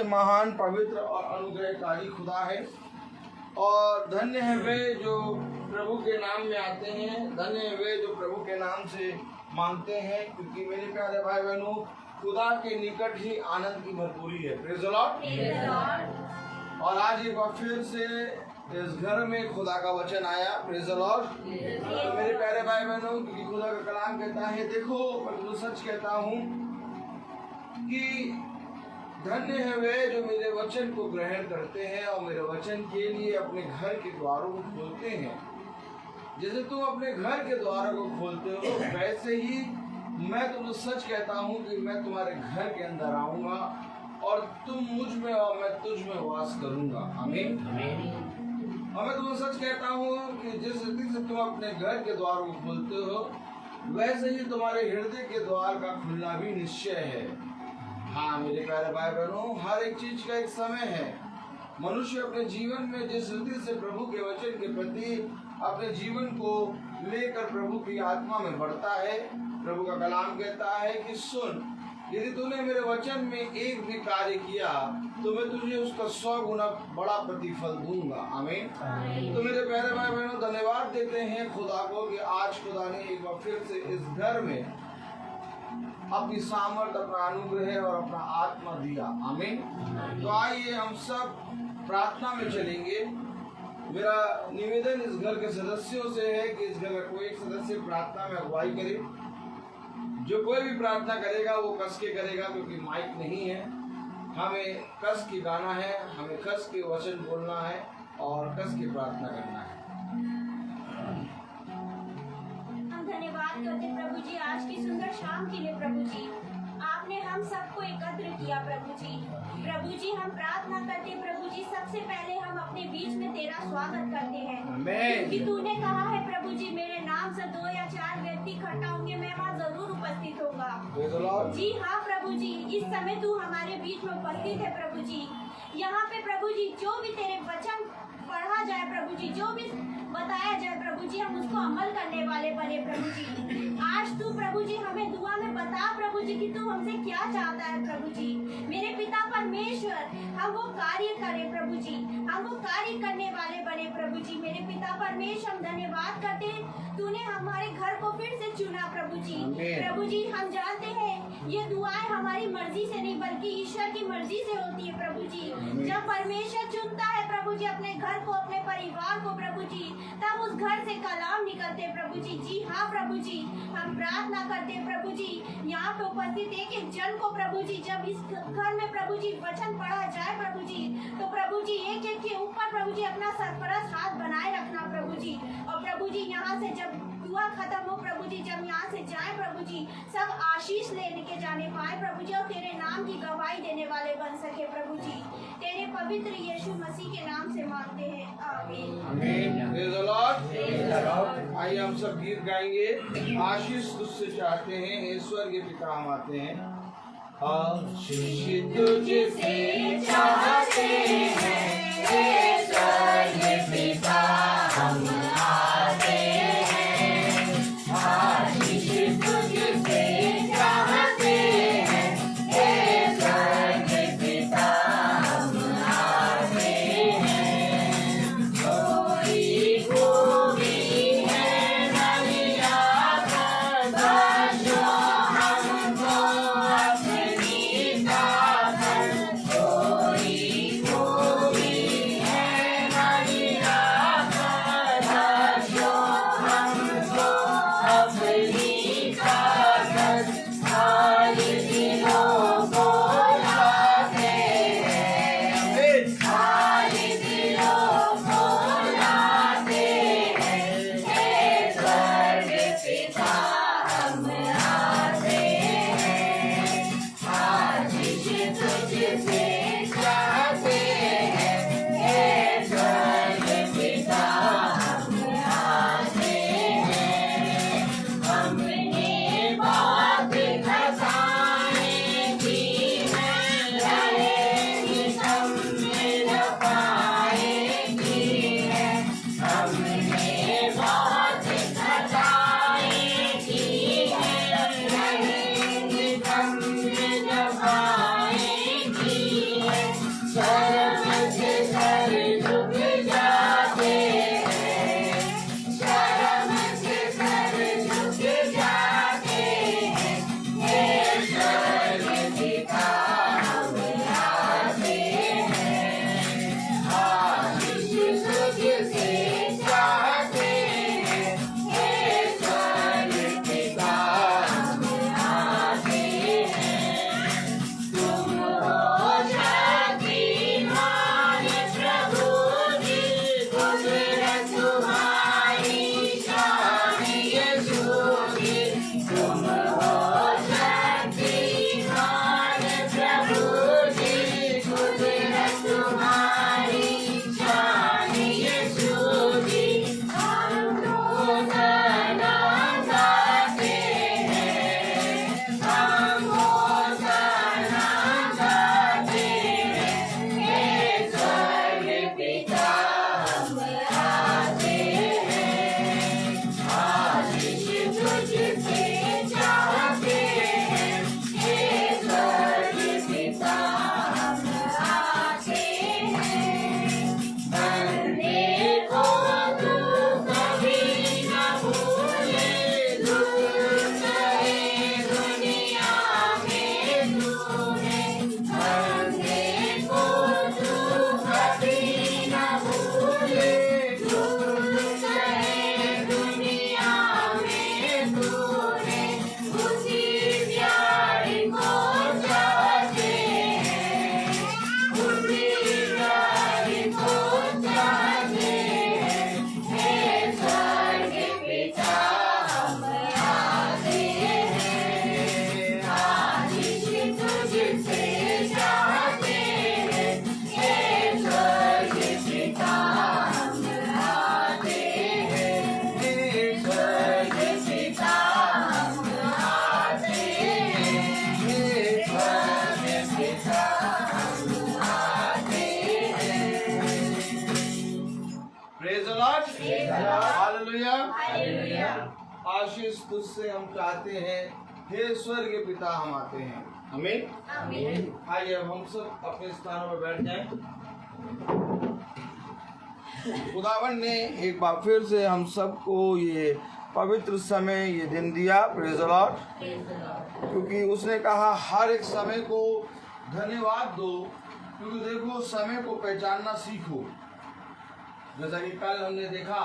महान, पवित्र और अनुग्रहकारी खुदा है। और धन्य है वे जो प्रभु के नाम में आते हैं, धन्य है वे जो प्रभु के नाम से मांगते हैं, क्योंकि मेरे प्यारे भाई बहनों, खुदा के निकट ही आनंद की भरपूरी है। Praise the Lord. और आज एक बार फिर से इस घर में खुदा का वचन आया। Praise the Lord. तो मेरे प्यारे भाई बहनों, क्योंकि खुदा का कलाम कहता है, देखो मैं सच कहता हूँ कि धन्य है वे जो मेरे वचन को ग्रहण करते हैं और मेरे वचन के लिए अपने घर के द्वारों को खोलते हैं। जैसे तुम अपने घर के द्वारों को खोलते हो, वैसे ही मैं तुमसे सच कहता हूँ कि मैं तुम्हारे घर के अंदर आऊँगा और तुम मुझ में और मैं तुझ में वास करूँगा। आमीन। और मैं तुम्हें सच कहता हूँ कि जिस रीति से तुम अपने घर के द्वार को खोलते हो, वैसे ही तुम्हारे हृदय के द्वार का खुलना भी निश्चय है। हाँ मेरे प्यारे भाई बहनों, हर एक चीज का एक समय है। मनुष्य अपने जीवन में जिस रीति से प्रभु के वचन के प्रति अपने जीवन को लेकर प्रभु की आत्मा में बढ़ता है, प्रभु का कलाम कहता है कि सुन, यदि तूने मेरे वचन में एक भी कार्य किया तो मैं तुझे उसका 100 गुना बड़ा प्रतिफल दूंगा। आमीन। तो मेरे प्यारे भाई बहनों, धन्यवाद देते हैं खुदा को कि आज खुदा ने एक बार फिर से इस घर में अपनी सामर्थ, अपना अनुग्रह और अपना आत्मा दिया। आमीन। तो आइए हम सब प्रार्थना में चलेंगे। मेरा निवेदन इस घर के सदस्यों से है कि इस घर का कोई एक सदस्य प्रार्थना में अगुवाई करे। जो कोई भी प्रार्थना करेगा वो कस के करेगा, क्योंकि माइक नहीं है। हमें कस के गाना है, हमें कस के वचन बोलना है और कस के प्रार्थना करना है। हम धन्यवाद करते प्रभु जी आज की सुंदर शाम के लिए। प्रभु जी आपने हम सबको एकत्र किया। प्रभु जी हम प्रार्थना करते प्रभु जी, सबसे पहले हम अपने बीच में तेरा स्वागत करते हैं, क्योंकि तूने कहा है प्रभु जी, मेरे नाम से 2 या 4 व्यक्ति इकट्ठा होंगे, मैं वहाँ जरूर उपस्थित होगा। जी हाँ प्रभु जी, इस समय तू हमारे बीच में उपस्थित है प्रभु जी। यहाँ पे प्रभु जी जो भी तेरे वचन पढ़ा जाए प्रभु जी, जो भी बताया जाए प्रभु जी, हम उसको अमल करने वाले बने प्रभु जी। आज तू प्रभु जी हमें दुआ में बता प्रभु जी कि तू हमसे क्या चाहता है प्रभु जी। मेरे पिता परमेश्वर, हम वो कार्य करें प्रभु जी, हम वो कार्य करने वाले बने प्रभु जी। मेरे पिता परमेश्वर, हम धन्यवाद करते हैं, तूने हमारे घर को फिर से चुना प्रभु जी। प्रभु जी हम जानते हैं ये दुआएं हमारी मर्जी से नहीं बल्कि ईश्वर की मर्जी से होती है प्रभु जी। जब परमेश्वर चुनता है प्रभु जी अपने घर को, अपने परिवार को प्रभु जी, तब उस घर से कलाम निकलते प्रभु जी। जी हाँ प्रभु जी, हम प्रार्थना करते हैं प्रभु जी, यहाँ पे उपस्थित एक जन को प्रभु जी, जब इस घर में प्रभु जी वचन पढ़ा जाए प्रभु जी, तो प्रभु जी एक एक के ऊपर प्रभु जी अपना सरपरस्त हाथ बनाए रखना प्रभु जी। और प्रभु जी यहाँ से जब दुआ खत्म हो प्रभु जी, जब यहाँ से जाए प्रभु जी, सब आशीष लेके जाने पाए प्रभु जी, और तेरे नाम की गवाही देने वाले बन सके प्रभु जी। तेरे पवित्र यीशु मसीह के नाम से मांगते हैं, आमीन। आमीन। Praise the Lord. आइए हम सब गीत गाएंगे। आशीष तुझसे चाहते हैं, ईश्वर के पिता हम आते हैं। आशीष तुझसे चाहते हैं, ईश्वर के पिता हम आते हैं। आशीष तुझसे चाहते हैं, ईश्वर के पिता हम आते हैं। कोई खूबी है नलिया बख्शो हमको अपनी ताकत, आशीष तुझसे हम चाहते हैं, हे स्वर्गीय पिता, हम आते हैं। आमीन। आमीन। आइए अब हम सब अपने स्थानों पर बैठ जाएं। खुदावन ने एक बार फिर से हम सबको ये पवित्र समय, ये दिन दिया। Praise the Lord. क्योंकि उसने कहा हर एक समय को धन्यवाद दो, क्योंकि देखो समय को पहचानना सीखो। जैसा कि कल हमने देखा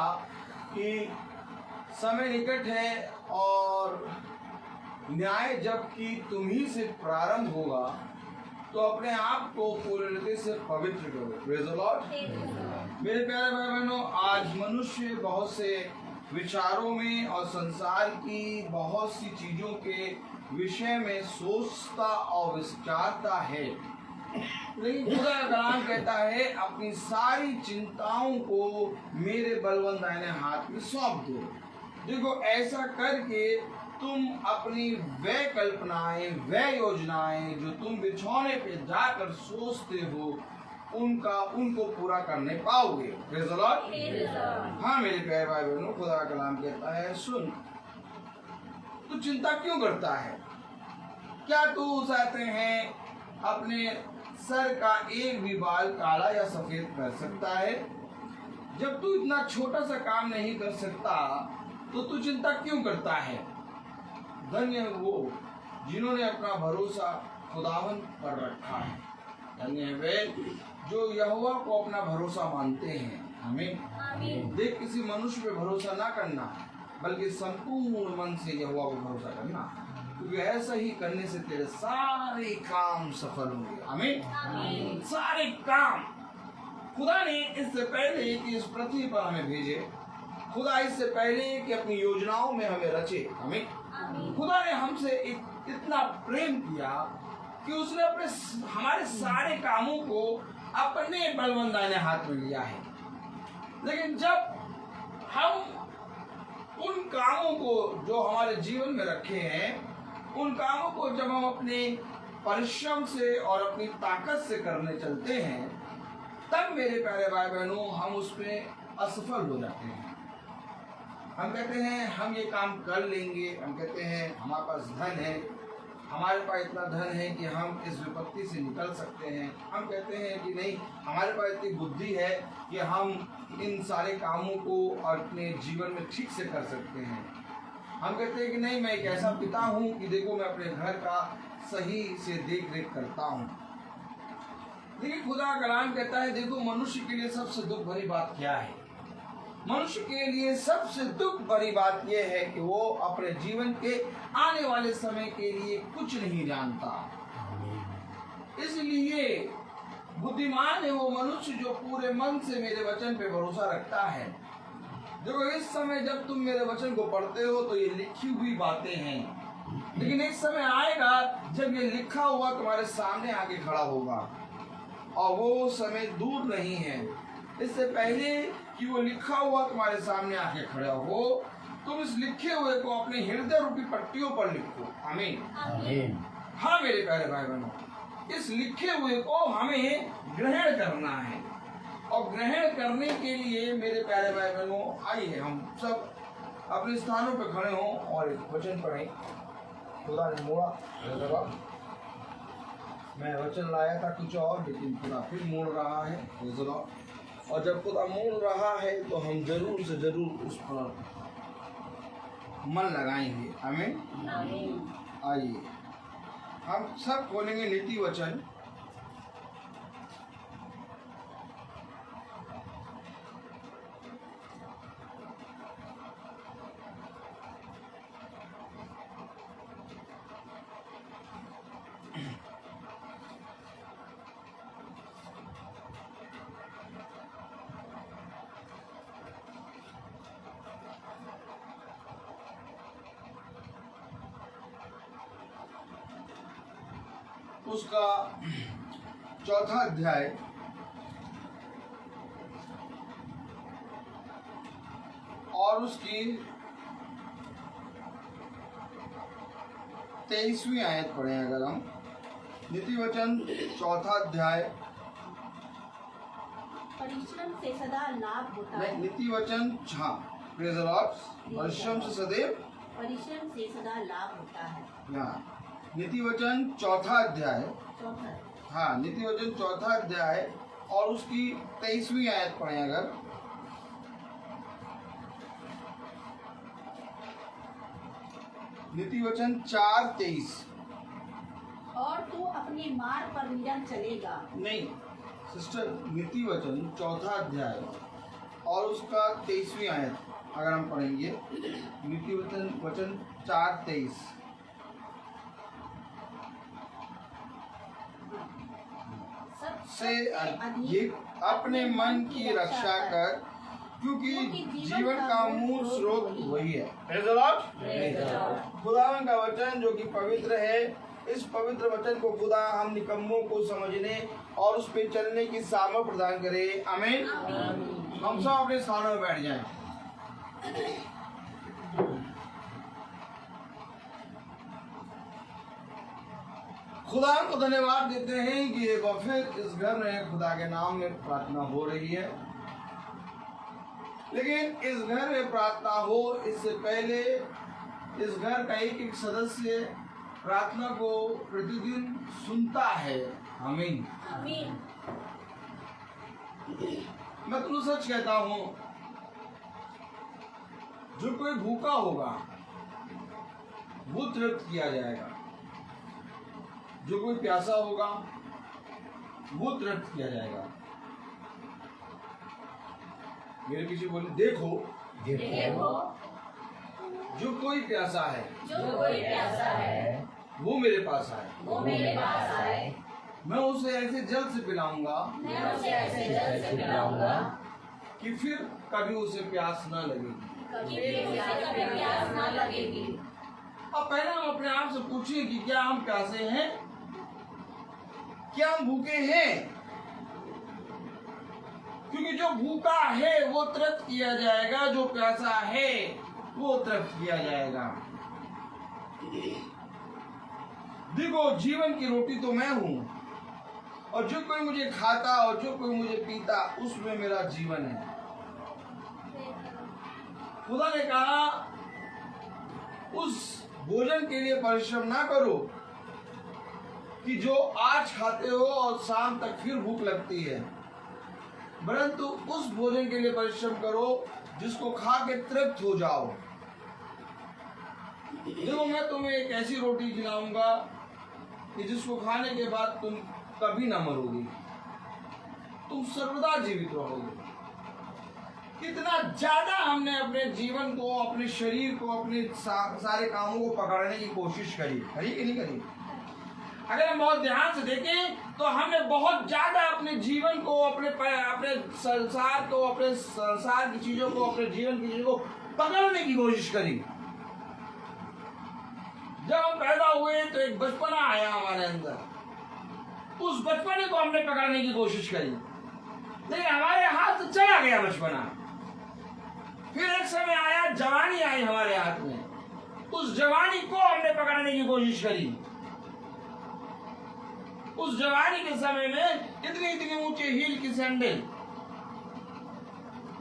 कि समय निकट है और न्याय जबकि तुम्ही से प्रारंभ होगा, तो अपने आप को पूरे हृदय से पवित्र करो। Praise the Lord. मेरे प्यारे भाई बहनों, आज मनुष्य बहुत से विचारों में और संसार की बहुत सी चीजों के विषय में सोचता और विचारता है, लेकिन खुदा का कलाम कहता है अपनी सारी चिंताओं को मेरे बलवंत दाहिने हाथ में सौंप दो। देखो, ऐसा करके तुम अपनी वह कल्पनाएं, वह योजनाएं जो तुम बिछौने पे जाकर सोचते हो, उनको पूरा करने पाओगे। Praise the Lord. हाँ मेरे प्यारे भाई बहनों, खुदा का कलाम कहता है सुन, तू चिंता क्यों करता है? क्या तू चाहते हैं अपने सर का एक भी बाल काला या सफेद कर सकता है? जब तू इतना छोटा सा काम नहीं कर सकता तो तू चिंता क्यों करता है? धन्य है वो जिन्होंने अपना भरोसा खुदावन पर रखा है। धन्य है वे जो यहोवा को अपना भरोसा मानते हैं। आमीन। देख, किसी मनुष्य पे भरोसा ना करना, बल्कि संपूर्ण मन से यहोवा पे भरोसा करना, क्योंकि ऐसा ही करने से तेरे सारे काम सफल होंगे। आमीन। सारे काम। खुदा ने इससे पहले कि इस पृथ्वी पर हमें भेजे, खुदा इससे पहले कि अपनी योजनाओं में हमें रचे, खुदा ने हमसे इतना प्रेम किया कि उसने हमारे सारे कामों को अपने बलवंत दाहिने हाथ में लिया है। लेकिन जब हम उन कामों को जो हमारे जीवन में रखे हैं, उन कामों को जब हम अपने परिश्रम से और अपनी ताकत से करने चलते हैं, तब मेरे प्यारे भाई बहनों हम उसमें असफल हो जाते हैं। हम कहते हैं हम ये काम कर लेंगे, हम कहते हैं हमारे पास धन है, हमारे पास इतना धन है कि हम इस विपत्ति से निकल सकते हैं। हम कहते हैं कि नहीं, हमारे पास इतनी बुद्धि है कि हम इन सारे कामों को अपने जीवन में ठीक से कर सकते हैं। हम कहते हैं कि नहीं, मैं एक ऐसा पिता हूँ कि देखो मैं अपने घर का सही से देख रेख करता हूँ। लेकिन खुदा का कलाम कहता है देखो, मनुष्य के लिए सबसे दुख भरी बात क्या है? मनुष्य के लिए सबसे दुख भरी बात यह है कि वो अपने जीवन के आने वाले समय के लिए कुछ नहीं जानता। इसलिए बुद्धिमान है वो मनुष्य जो पूरे मन से मेरे वचन पे भरोसा रखता है। देखो, इस समय जब तुम मेरे वचन को पढ़ते हो तो ये लिखी हुई बातें हैं, लेकिन एक समय आएगा जब ये लिखा हुआ तुम्हारे सामने आके खड़ा होगा, और वो समय दूर नहीं है। इससे पहले कि वो लिखा हुआ तुम्हारे सामने आके खड़ा हो, तुम इस लिखे हुए को अपने हृदय रूपी पट्टियों पर लिखो। आमीन। हाँ मेरे प्यारे भाई बहनों, इस लिखे हुए को हमें ग्रहण करना है, और ग्रहण करने के लिए मेरे प्यारे भाई बहनों आइए हम सब अपने स्थानों पर खड़े हों और एक वचन पढ़ें। खुदा ने मोड़ा, मैं वचन लाया था कुछ और, लेकिन खुदा फिर मोड़ रहा है। और जब खुदा मोड़ रहा है तो हम जरूर से जरूर उस पर मन लगाएंगे। आमीन। आइए हम सब खोलेंगे नीति वचन, उसका 4था अध्याय और उसकी 23वीं आयत पढ़े। अगर हम नीति वचन 4था अध्याय, परिश्रम से सदा लाभ होता है। नहीं, नीति वचन, हाँ प्रेज़ द लॉर्ड, परिश्रम से सदैव परिश्रम से सदा लाभ होता है। हाँ, नीति वचन चौथा अध्याय, चौथा हाँ नीति वचन चौथा अध्याय और उसकी 23वीं आयत पढ़ें अगर। नीति वचन 4:23। और तू अपने मार्ग पर निरंतर चलेगा। नहीं सिस्टर, नीति वचन चौथा अध्याय और उसका 23वीं आयत अगर हम पढ़ेंगे, नीति वचन 4:23। से अधिक अपने मन की रक्षा कर, क्योंकि जीवन का मूल स्रोत वही है। खुदावन का वचन जो कि पवित्र है, इस पवित्र वचन को खुदा हम निकम्मों को समझने और उस पे चलने की सामर्थ प्रदान करे। आमीन। हम सब अपने स्थानों में बैठ जाएं। खुदा को धन्यवाद देते हैं कि एक बार फिर इस घर में खुदा के नाम में प्रार्थना हो रही है। लेकिन इस घर में प्रार्थना हो इससे पहले इस घर का एक सदस्य प्रार्थना को प्रतिदिन सुनता है। आमीन। आमीन। मैं तुम्हें सच कहता हूँ, जो कोई भूखा होगा वो तृप्त किया जाएगा, जो कोई प्यासा होगा वो तृप्त किया जाएगा। मेरे पीछे बोले देखो, जो कोई प्यासा है, वो मेरे पास आए, मैं उसे ऐसे जल से पिलाऊंगा कि फिर कभी उसे प्यास न लगेगी। अब पहले हम अपने आप से पूछिए कि क्या हम प्यासे हैं, क्या हम भूखे हैं? क्योंकि जो भूखा है वो तृप्त किया जाएगा, जो प्यासा है वो तृप्त किया जाएगा। देखो, जीवन की रोटी तो मैं हूं, और जो कोई मुझे खाता और जो कोई मुझे पीता उसमें मेरा जीवन है। खुदा ने कहा उस भोजन के लिए परिश्रम ना करो कि जो आज खाते हो और शाम तक फिर भूख लगती है, परंतु उस भोजन के लिए परिश्रम करो जिसको खा के तृप्त हो जाओ। देखो, मैं तुम्हें एक ऐसी रोटी खिलाऊंगा कि जिसको खाने के बाद तुम कभी ना मरोगी, तुम सर्वदा जीवित रहोगे। कितना ज्यादा हमने अपने जीवन को, अपने शरीर को, अपने सारे कामों को पकड़ने की कोशिश करी कि नहीं करी? अगर हम बहुत ध्यान से देखें तो हमने बहुत ज्यादा अपने जीवन को, अपने संसार को, अपने संसार की चीजों को, अपने जीवन की चीजों को पकड़ने की कोशिश करी। जब हम पैदा हुए तो एक बचपना आया हमारे अंदर, उस बचपने को हमने पकड़ने की कोशिश करी, लेकिन हमारे हाथ से चला गया बचपना। फिर एक समय आया, जवानी आई हमारे हाथ में, उस जवानी को हमने पकड़ने की कोशिश करी। उस जवानी के समय में इतनी ऊंचे हील की सैंडल,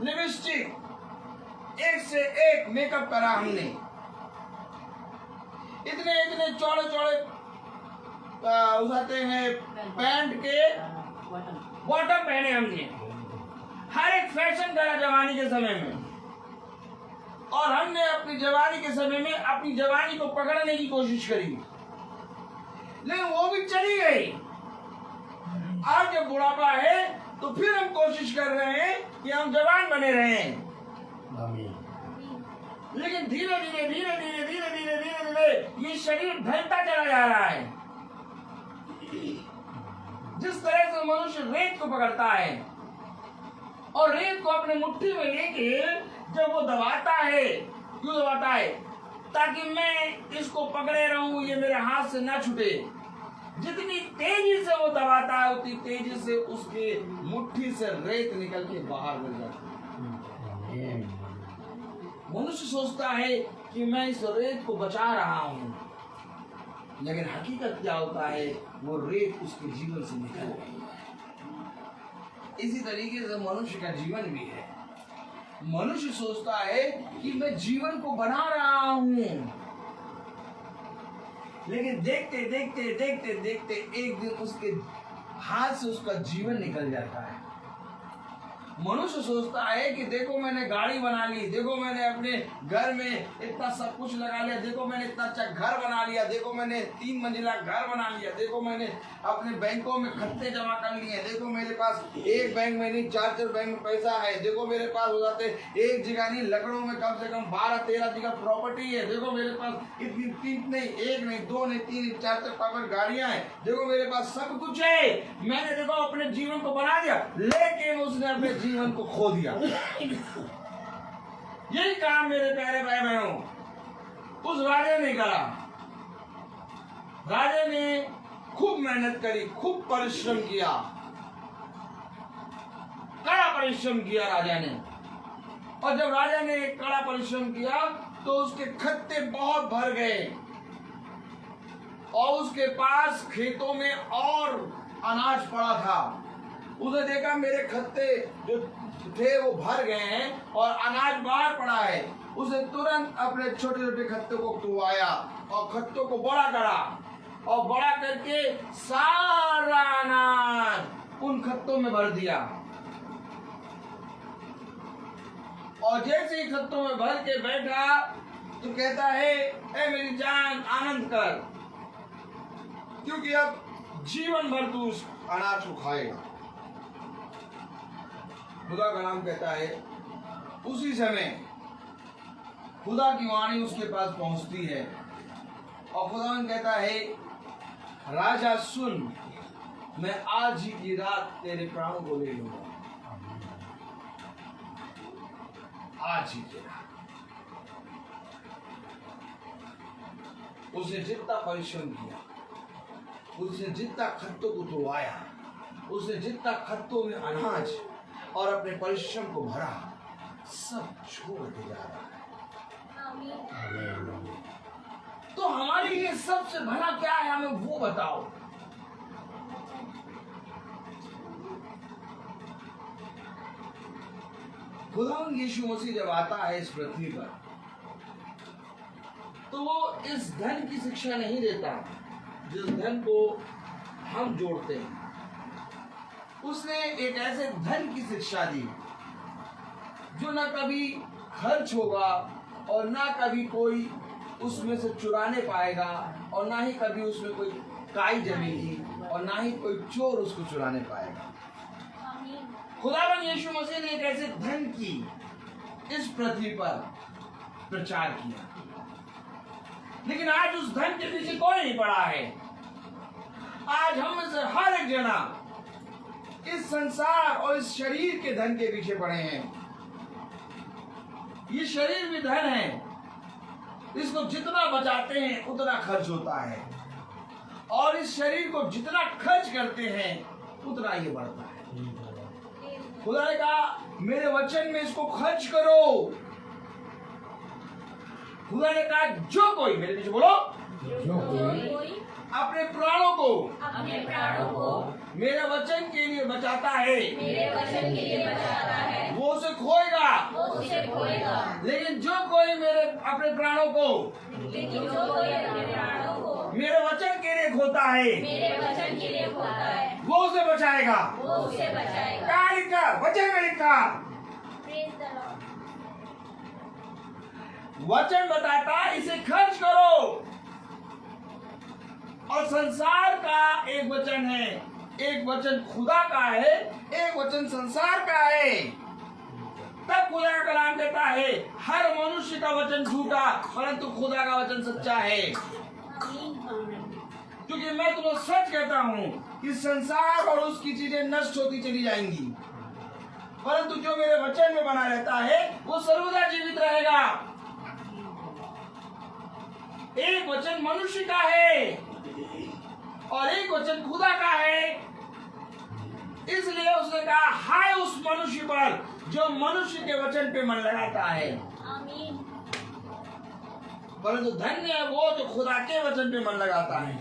लिपस्टिक, एक से एक मेकअप करा हमने, इतने चौड़े उठाते हैं पैंट के बॉटम पहने हमने, हर एक फैशन करा जवानी के समय में। और हमने अपनी जवानी के समय में अपनी जवानी को पकड़ने की कोशिश करी, लेकिन वो भी चली गई। आज जब बुढ़ापा है तो फिर हम कोशिश कर रहे हैं कि हम जवान बने रहें, लेकिन धीरे धीरे ये शरीर ढलता चला जा रहा है। जिस तरह से मनुष्य रेत को पकड़ता है और रेत को अपने मुट्ठी में लेके जब वो दबाता है, क्यों दबाता है? ताकि मैं इसको पकड़े रहूं, ये मेरे हाथ से ना छूटे। जितनी तेजी से वो दबाता है उतनी तेजी से उसके मुट्ठी से रेत निकल के बाहर गिर जाती है। मनुष्य सोचता है कि मैं इस रेत को बचा रहा हूं, लेकिन हकीकत क्या होता है, वो रेत उसके जीवन से निकल गई है। इसी तरीके से मनुष्य का जीवन भी है। मनुष्य सोचता है कि मैं जीवन को बना रहा हूं, लेकिन देखते देखते देखते देखते एक दिन उसके हाथ से उसका जीवन निकल जाता है। मनुष्य सोचता है कि देखो मैंने गाड़ी बना ली, देखो मैंने अपने घर में इतना सब कुछ लगा लिया, देखो मैंने इतना अच्छा घर बना लिया, देखो मैंने 3 मंजिला घर बना लिया, देखो मैंने अपने बैंकों में खाते जमा कर लिए, देखो मेरे पास एक बैंक में नहीं 4 बैंक में पैसा है, देखो मेरे पास हो जाते एक जगह नहीं लकड़ों में कम से कम 12-13 जगह प्रॉपर्टी है, देखो मेरे पास इतनी 3 नहीं 1 नहीं 2 नहीं 3 नहीं 4 पावर गाड़ियां हैं, देखो मेरे पास सब कुछ है, मैंने देखो अपने जीवन को बना दिया। लेकिन उसने अपने जीवन को खो दिया। यही काम मेरे प्यारे भाई बहनों उस राजा ने करा। राजा ने खूब मेहनत करी, खूब परिश्रम किया, कड़ा परिश्रम किया राजा ने। और जब राजा ने कड़ा परिश्रम किया तो उसके खत्ते बहुत भर गए और उसके पास खेतों में और अनाज पड़ा था। उसने देखा मेरे खत्ते जो थे वो भर गए हैं और अनाज बाहर पड़ा है। उसे तुरंत अपने छोटे छोटे खत्तों को खुवाया और खत्तों को बड़ा करा और बड़ा करके सारा अनाज उन खत्तों में भर दिया। और जैसे ही खत्तों में भर के बैठा तो कहता है ए मेरी जान आनंद कर, क्योंकि अब जीवन भर तू उस अनाज को खाएगा। खुदा का नाम कहता है उसी समय खुदा की वाणी उसके पास पहुंचती है और खुदा कहता है राजा सुन, मैं आज ही की रात तेरे प्राणों को ले लूंगा। आज ही की रात। उसने जितना परिश्रम किया, उसने जितना खत्तों को धोवाया, उसने जितना खत्तों में अनाज और अपने परिश्रम को भरा, सब छोड़ के जा रहा है। तो हमारे लिए सबसे भला क्या है, हमें वो बताओ। खुदा यीशु मसीह जब आता है इस पृथ्वी पर तो वो इस धन की शिक्षा नहीं देता जिस धन को हम जोड़ते हैं। उसने एक ऐसे धन की शिक्षा दी जो ना कभी खर्च होगा और ना कभी कोई उसमें से चुराने पाएगा और ना ही कभी उसमें कोई काई जमेगी और ना ही कोई चोर उसको चुराने पाएगा। खुदावन यीशु मसीह ने एक ऐसे धन की इस पृथ्वी पर प्रचार किया, लेकिन आज उस धन के पीछे कोई नहीं पड़ा है। आज हम में से हर एक जना इस संसार और इस शरीर के धन के पीछे पड़े हैं। ये शरीर भी धन है, इसको जितना बचाते हैं उतना खर्च होता है और इस शरीर को जितना खर्च करते हैं उतना ये बढ़ता है। खुदा ने कहा मेरे वचन में इसको खर्च करो। खुदा ने कहा जो कोई, मेरे पीछे बोलो, जो कोई अपने प्राणों को मेरे वचन के लिए बचाता है, वो उसे खोएगा। लेकिन जो कोई मेरे अपने प्राणों को मेरे वचन के लिए खोता है, वो उसे बचाएगा। क्या लिखा वचन में? लिखा वचन बताता इसे खर्च करो। और संसार का एक वचन है, एक वचन खुदा का है, एक वचन संसार का है। तब खुदा का कलाम कहता है हर मनुष्य का वचन झूठा परंतु खुदा का वचन सच्चा है। क्योंकि मैं तुम्हें सच कहता हूँ कि संसार और उसकी चीजें नष्ट होती चली जाएंगी, परंतु जो मेरे वचन में बना रहता है वो सर्वदा जीवित रहेगा। एक वचन मनुष्य का है और एक वचन खुदा का है। इसलिए उसने कहा हाय उस मनुष्य पर जो मनुष्य के वचन पे मन लगाता है, परंतु धन्य है वो जो खुदा के वचन पे मन लगाता है।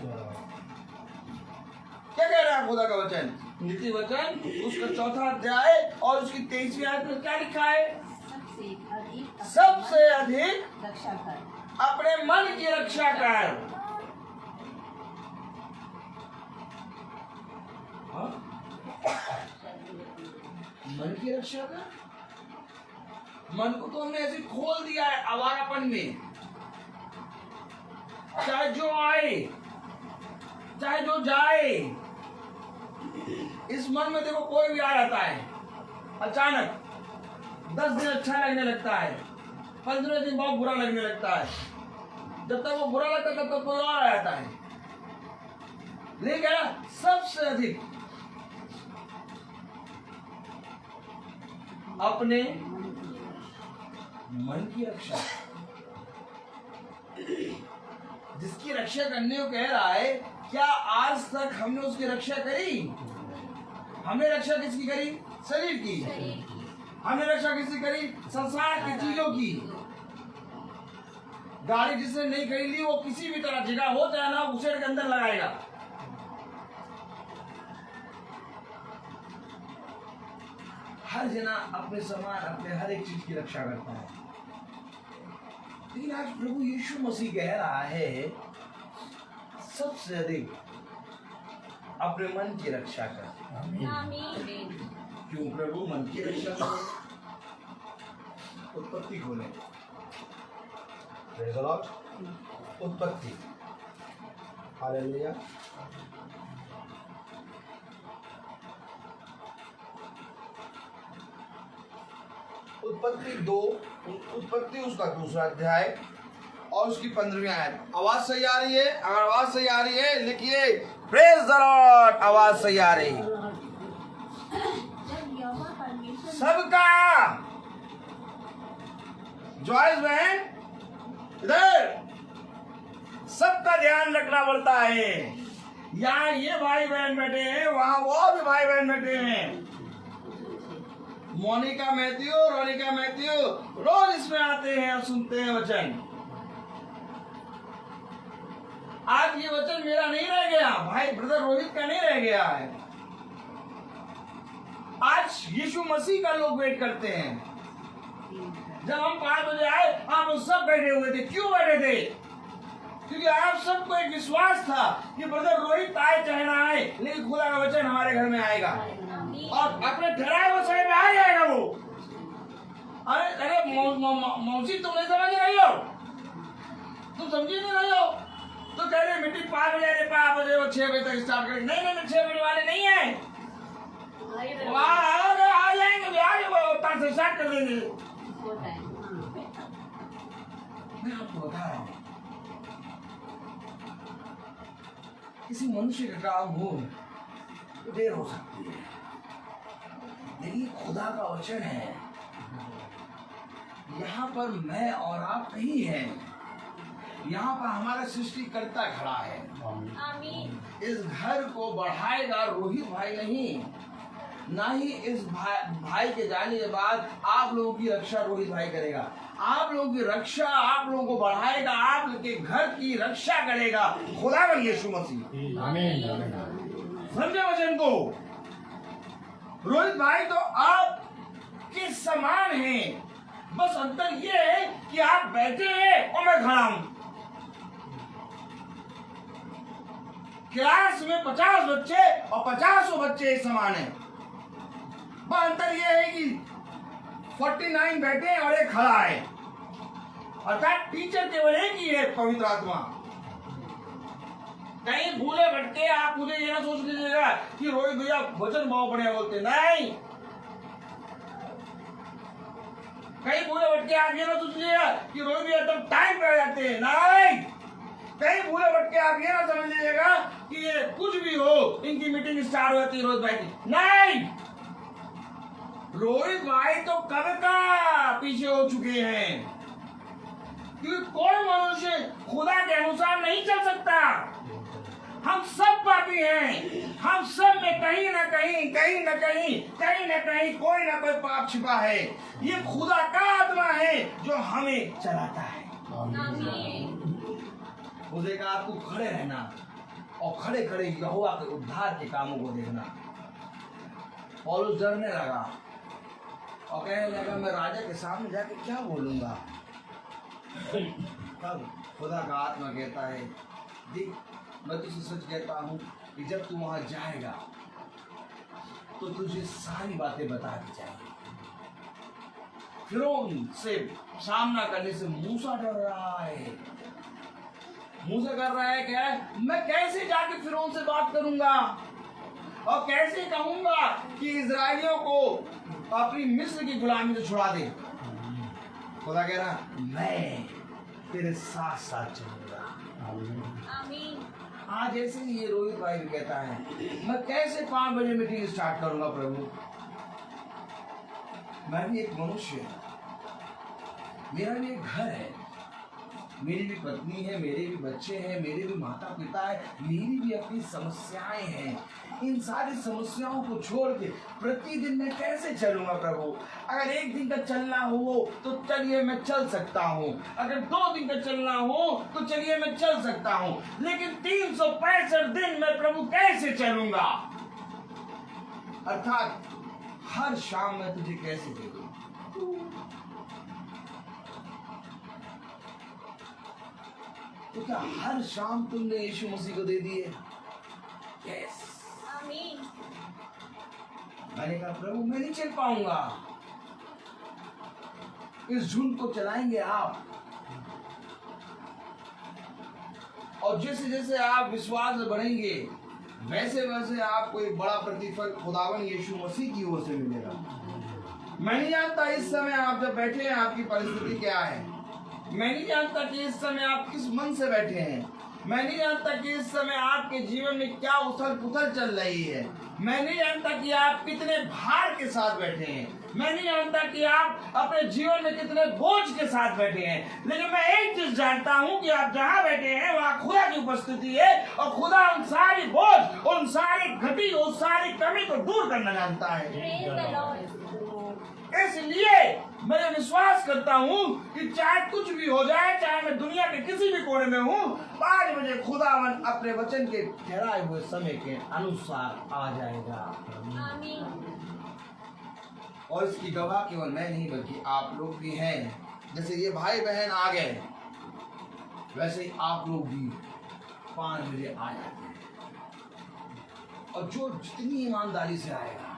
क्या कह रहा है खुदा का वचन? नीति वचन उसका 4वां अध्याय और उसकी 23वीं आयत में क्या लिखा है? से अधिक सबसे अधिक रक्षा कर। अपने मन की रक्षा कर। हाँ? मन की रक्षा कर। मन को तो हमने ऐसे खोल दिया है आवारापन में, चाहे जो आए चाहे जो जाए। इस मन में देखो कोई भी आ जाता है अचानक, 10 दिन अच्छा लगने लगता है, 15 दिन बहुत बुरा लगने लगता है। जब तक वो बुरा लगता है तब तक कोई और आ जाता है। लेकिन सबसे अधिक अपने मन की रक्षा, जिसकी रक्षा करने को कह रहा है, क्या आज तक हमने उसकी रक्षा करी? हमने रक्षा किसकी करी? शरीर की। हमने रक्षा किसकी करी? संसार की चीजों की। गाड़ी जिसने नहीं खरीदी वो किसी भी तरह जगह हो जाए ना उसे के अंदर लगाएगा। हर जना अपने सामान, अपने हर एक चीज की रक्षा करता है। लेकिन आज प्रभु यीशु मसीह कह रहा है सबसे अधिक अपने मन की रक्षा कर। आमीन। क्यों प्रभु मन की रक्षा कर? उत्पत्ति खोले। Praise the Lord। उत्पत्ति। हालेलुया। उत्पत्ति 2, उत्पत्ति उसका दूसरा अध्याय और उसकी 15वीं आयत। आवाज सही आ रही है? अगर आवाज सही आ रही है लिखिए प्रेज द लॉर्ड। आवाज सही आ रही? जब यहोवा परमेश्वर सबका जॉयस बहन इधर, सबका ध्यान रखना पड़ता है। यहाँ ये भाई बहन बैठे हैं, वहां वो भी भाई बहन बैठे हैं। मोनिका मैथ्यू, रोनिका मैथ्यू रोज इसमें आते हैं और सुनते हैं वचन। आज ये वचन मेरा नहीं रह गया, भाई ब्रदर रोहित का नहीं रह गया है। आज यीशु मसीह का लोग वेट करते हैं। जब हम 5 बजे आए आप लोग सब बैठे हुए थे। क्यों बैठे थे? क्योंकि आप सबको एक विश्वास था कि ब्रदर रोहित आए चाहे ना आए, लेकिन खुदा का वचन हमारे घर में आएगा और अपने ठहराए हुए समय में आ जाएगा वो। अरे मौसी तुम नहीं समझ रही हो, तुम समझी नहीं हो। तो कह रहे मीटिंग 5 बजे 5 बजे वो 6 बजे तक स्टार्ट करेंगे। नहीं 6 बजे वाले नहीं है, आ जाएंगे आज वो स्टार्ट कर देंगे। मैं आपको बता रहा हूँ किसी मनुष्य का काम हो तो देर हो सकती है, लेकिन खुदा का वचन है। यहाँ पर मैं और आप नहीं है, यहाँ पर हमारा सृष्टिकर्ता खड़ा है। आमीन। इस घर को बढ़ाएगा रोहित भाई नहीं, ना ही इस भाई के जाने के बाद आप लोगों की रक्षा रोहित भाई करेगा। आप लोगों की रक्षा आप लोगों को बढ़ाएगा, आप लोगों के घर की रक्षा करेगा खुदावन यीशु मसीह। आमीन। समझे वचन को? रोहित भाई तो आप के समान हैं, बस अंतर ये है कि आप बैठे हैं और मैं खड़ा हूं। क्लास में 50 बच्चे और 50 बच्चे एक समान है। बस अंतर ये है कि 49 बैठे हैं और एक खड़ा है, अर्थात टीचर केवल एक ही है, पवित्र आत्मा। कहीं भूले भटके आप मुझे ये ना सोच लीजिएगा कि रोहित भैया वचन बहुत बढ़िया बोलते, नहीं। कहीं भूले भटके आप ये ना सोच लीजिएगा कि रोहित भैया एकदम टाइम पे आ जाते हैं, नहीं। कहीं भूले भटके आप ये ना समझ लीजिएगा कि ये कुछ भी हो इनकी मीटिंग स्टार्ट हो जाती है रोहित भाई की, नहीं। रोहित भाई तो कब का पीछे हो चुके हैं, क्योंकि कोई मनुष्य खुदा के अनुसार नहीं चल सकता। हम सब पापी हैं, हम सब में कहीं ना कहीं कोई ना कोई पाप छिपा है। ये खुदा का आत्मा है जो हमें चलाता है। खुदा का आपको खड़े रहना और खड़े खड़े यहोवा के उद्धार के कामों को देखना। पौलुस डरने लगा, और कहने लगा मैं राजा के सामने जाके क्या बोलूंगा। तब खुदा का आत्मा कहता है देख मैं तुझे सच कहता हूँ कि जब तू वहां जाएगा तो तुझे सारी बातें बता दी जाएगी। फिरौन से सामना करने से मूसा डर रहा है। मूसा कर रहा है क्या मैं कैसे जाके फिरौन से बात करूंगा और कैसे कहूंगा कि इजराइलियों को अपनी मिस्र की गुलामी से छुड़ा दे। खुदा कह रहा मैं तेरे साथ साथ चलूंगा। आमीन। आज ऐसे ही ये रोहित भाई भी कहता है मैं कैसे 5 बजे मीटिंग स्टार्ट करूंगा प्रभु। मैं भी एक मनुष्य हूं, मेरा भी एक घर है, मेरी भी पत्नी है, मेरे भी बच्चे हैं, मेरे भी माता पिता है, मेरी भी अपनी समस्याएं हैं। इन सारी समस्याओं को छोड़ के प्रतिदिन मैं कैसे चलूंगा प्रभु। अगर 1 दिन का चलना हो तो चलिए मैं चल सकता हूँ, अगर 2 दिन का चलना हो तो चलिए मैं चल सकता हूँ, लेकिन 365 दिन मैं प्रभु कैसे चलूंगा। अर्थात हर शाम मैं तुझे कैसे दे दूं। तो क्या हर शाम तुमने यीशु मसीह को दे दिए? यस। आमीन। मैंने कहा प्रभु मैं नहीं चल पाऊंगा। इस झुंड को चलाएंगे आप, और जैसे जैसे आप विश्वास में बढ़ेंगे वैसे वैसे आपको एक बड़ा प्रतिफल खुदावन यीशु मसीह की ओर से मिलेगा। मैं नहीं जानता इस समय आप जब बैठे हैं आपकी परिस्थिति क्या है। मैं नहीं जानता कि इस समय आप किस मन से बैठे हैं। मैं नहीं जानता कि इस समय आपके जीवन में क्या उथल पुथल चल रही है। मैं नहीं जानता कि आप कितने भार के साथ बैठे हैं। मैं नहीं जानता कि आप अपने जीवन में कितने बोझ के साथ बैठे हैं, लेकिन मैं एक चीज जानता हूँ कि आप जहाँ बैठे हैं वहाँ खुदा की उपस्थिति है, और खुदा उन सारी बोझ, उन सारी घटी, उन सारी कमी को दूर करना जानता है। Praise the Lord. इसलिए मैं विश्वास करता हूँ कि चाहे कुछ भी हो जाए, चाहे मैं दुनिया के किसी भी कोने में हूँ, 5 बजे खुदावन अपने वचन के ठहराए हुए समय के अनुसार आ जाएगा। आमीन। और इसकी गवाह केवल मैं नहीं बल्कि आप लोग भी हैं। जैसे ये भाई बहन आ गए वैसे ही आप लोग भी 5 बजे आ जाते हैं, और जो जितनी ईमानदारी से आएगा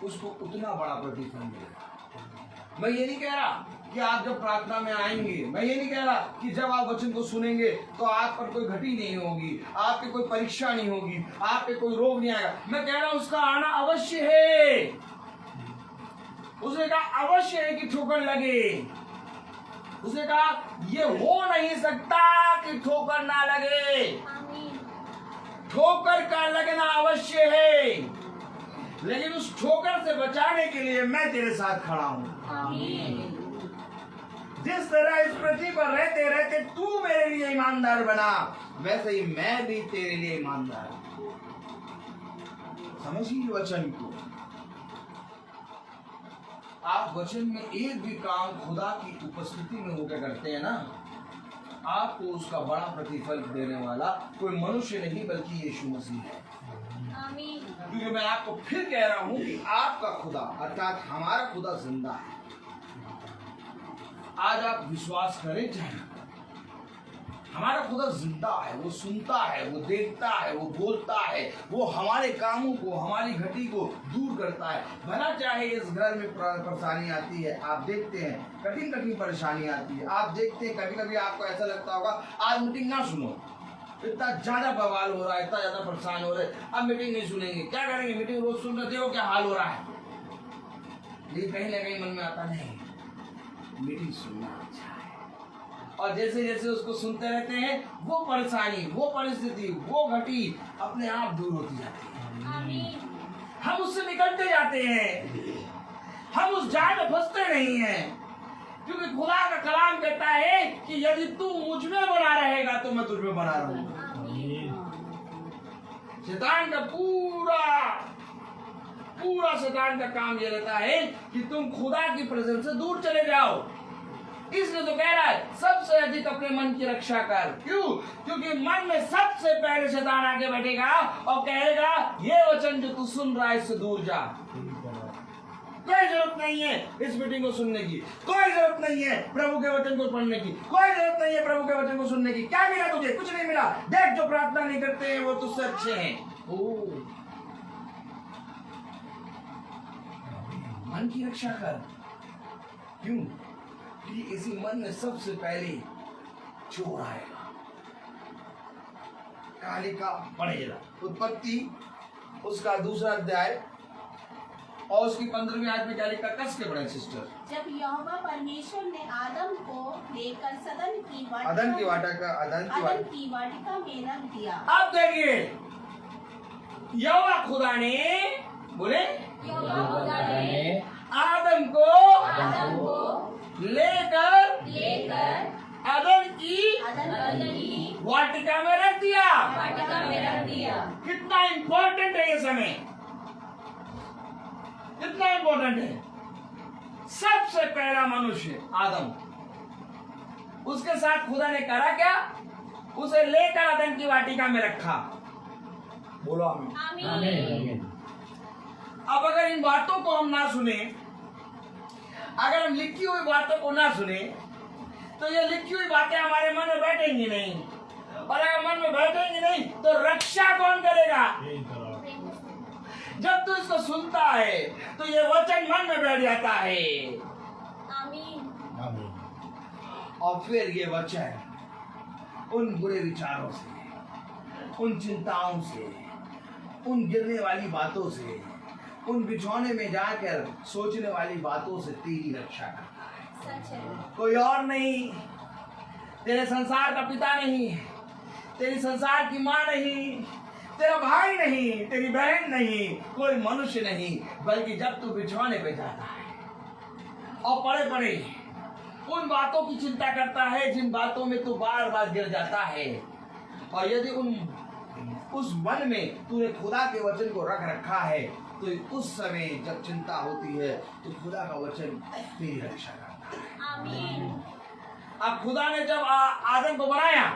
उसको उतना बड़ा प्रतिफल मिलेगा। मैं ये नहीं कह रहा कि आप जब प्रार्थना में आएंगे, मैं ये नहीं कह रहा कि जब आप वचन को सुनेंगे तो आप पर कोई घटी नहीं होगी, आप पे कोई परीक्षा नहीं होगी, आप पे कोई रोग नहीं आएगा। मैं कह रहा हूं उसका आना अवश्य है। उसने कहा अवश्य है कि ठोकर लगे। उसने कहा ये हो नहीं सकता कि ठोकर ना लगे। आमीन। ठोकर का लगना अवश्य है, लेकिन उस ठोकर से बचाने के लिए मैं तेरे साथ खड़ा हूं। आमीन। जिस तरह इस पृथ्वी पर रहते रहते तू मेरे लिए ईमानदार बना, वैसे ही मैं भी तेरे लिए ईमानदार हूं। समझिए वचन को। आप वचन में एक भी काम खुदा की उपस्थिति में होकर करते हैं ना, आपको उसका बड़ा प्रतिफल देने वाला कोई मनुष्य नहीं बल्कि यीशु मसीह है। आमीन। क्योंकि मैं आपको फिर कह रहा हूं कि आपका खुदा अर्थात हमारा खुदा जिंदा है। आज आप विश्वास करें चाहे, हमारा खुदा जिंदा है। वो सुनता है, वो देखता है, वो बोलता है, वो हमारे कामों को, हमारी घटी को दूर करता है। भला चाहे इस घर में परेशानी आती है, आप देखते हैं कठिन कठिन परेशानी आती है, आप देखते हैं कभी कभी आपको ऐसा लगता होगा आज मीटिंग ना सुनो, इतना ज्यादा बवाल हो रहा है, इतना ज्यादा परेशान हो रहे हैं, अब मीटिंग नहीं सुनेंगे, क्या करेंगे, मीटिंग रोज सुन रहे, देखो क्या हाल हो रहा है। लेकिन कहीं ना कहीं मन में आता नहीं, मीटिंग सुनना अच्छा है। और जैसे जैसे उसको सुनते रहते हैं वो परेशानी, वो परिस्थिति, वो घटी अपने आप दूर होती जाती है। आमीन। हम उससे निकलते जाते हैं, हम उस जाल में फंसते नहीं हैं, क्योंकि खुदा का कलाम कहता है कि यदि तू मुझ में बना रहेगा तो मैं तुझ में बना रहूंगा। शैतान का पूरा शैतान का काम ये रहता है कि तुम खुदा की प्रेजेंस से दूर चले जाओ। इसलिए तो कह रहा है सबसे अधिक अपने मन की रक्षा कर। क्यों? क्योंकि मन में सबसे पहले शैतान आके बैठेगा और कहेगा ये वचन जो तू सुन रहा है इससे दूर जा। कोई जरूरत नहीं है इस मीटिंग को सुनने की, कोई जरूरत नहीं है प्रभु के वचन को पढ़ने की, कोई जरूरत नहीं है प्रभु के वचन को सुनने की। क्या मिला तुझे? कुछ नहीं मिला। देख, जो प्रार्थना नहीं करते हैं वो तुझसे अच्छे हैं। ओ, मन की रक्षा कर। क्यों? कि इसी मन में सबसे पहले चोर आएगा, कालिका पड़ेगा। उत्पत्ति उसका 2 अध्याय और उसकी 15वीं आयत में क्या लिखा? कस के पढ़े सिस्टर। जब यहोवा परमेश्वर ने आदम को लेकर अदन की वाटिका में रख दिया। अब देखिए, यहोवा खुदा ने बोले यहोवा खुदा ने आदम को लेकर अदन की वाटिका में रख दिया। कितना इंपॉर्टेंट है ये समय, कितना इंपॉर्टेंट है। सबसे पहला मनुष्य आदम, उसके साथ खुदा ने करा क्या? उसे लेकर अदन की वाटिका में रखा। बोलो आमीन। अब अगर इन बातों को हम ना सुने, अगर हम लिखी हुई बातों को ना सुने, तो ये लिखी हुई बातें हमारे मन में बैठेंगी नहीं, और अगर मन में बैठेंगी नहीं तो रक्षा कौन करेगा? जब तू इसको सुनता है तो ये वचन मन में बैठ जाता है। आमीन। और फिर ये वचन उन बुरे विचारों से, उन चिंताओं से, उन गिरने वाली बातों से, उन बिछौने में जाकर सोचने वाली बातों से तेरी रक्षा करता है। सच है। कोई और नहीं, तेरे संसार का पिता नहीं, तेरी संसार की माँ नहीं, तेरा भाई नहीं, तेरी बहन नहीं, कोई मनुष्य नहीं, बल्कि जब तू बिछौने पे जाता है और पड़े पड़े उन बातों की चिंता करता है जिन बातों में तू बार बार गिर जाता है, और यदि उस मन में तूने खुदा के वचन को रख रखा है, तो उस समय जब चिंता होती है तो खुदा का वचन तेरी रक्षा करता है। आमीन। अब खुदा ने जब आदम को बनाया,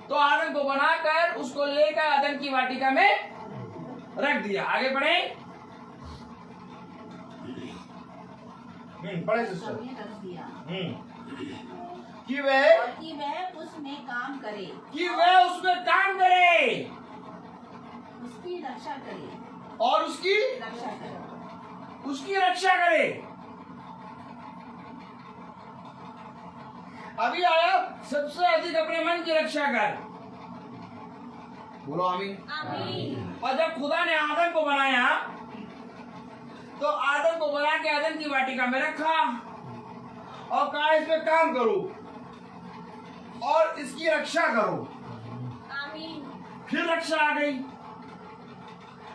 तो आदम को बनाकर उसको लेकर आदम की वाटिका में रख दिया। आगे बढ़े, पढ़े सिस्टर। रख दिया कि वह उसमें काम करे, उसमें काम करे, उसकी रक्षा करे और उसकी रक्षा करे। अभी आया, सबसे अधिक अपने मन की रक्षा कर। बोलो आमीन। आमीन। और जब खुदा ने आदम को बनाया, तो आदम को बना के आदम की वाटिका में रखा और कहा इस पे काम करो और इसकी रक्षा करो। आमीन। फिर रक्षा आ गई।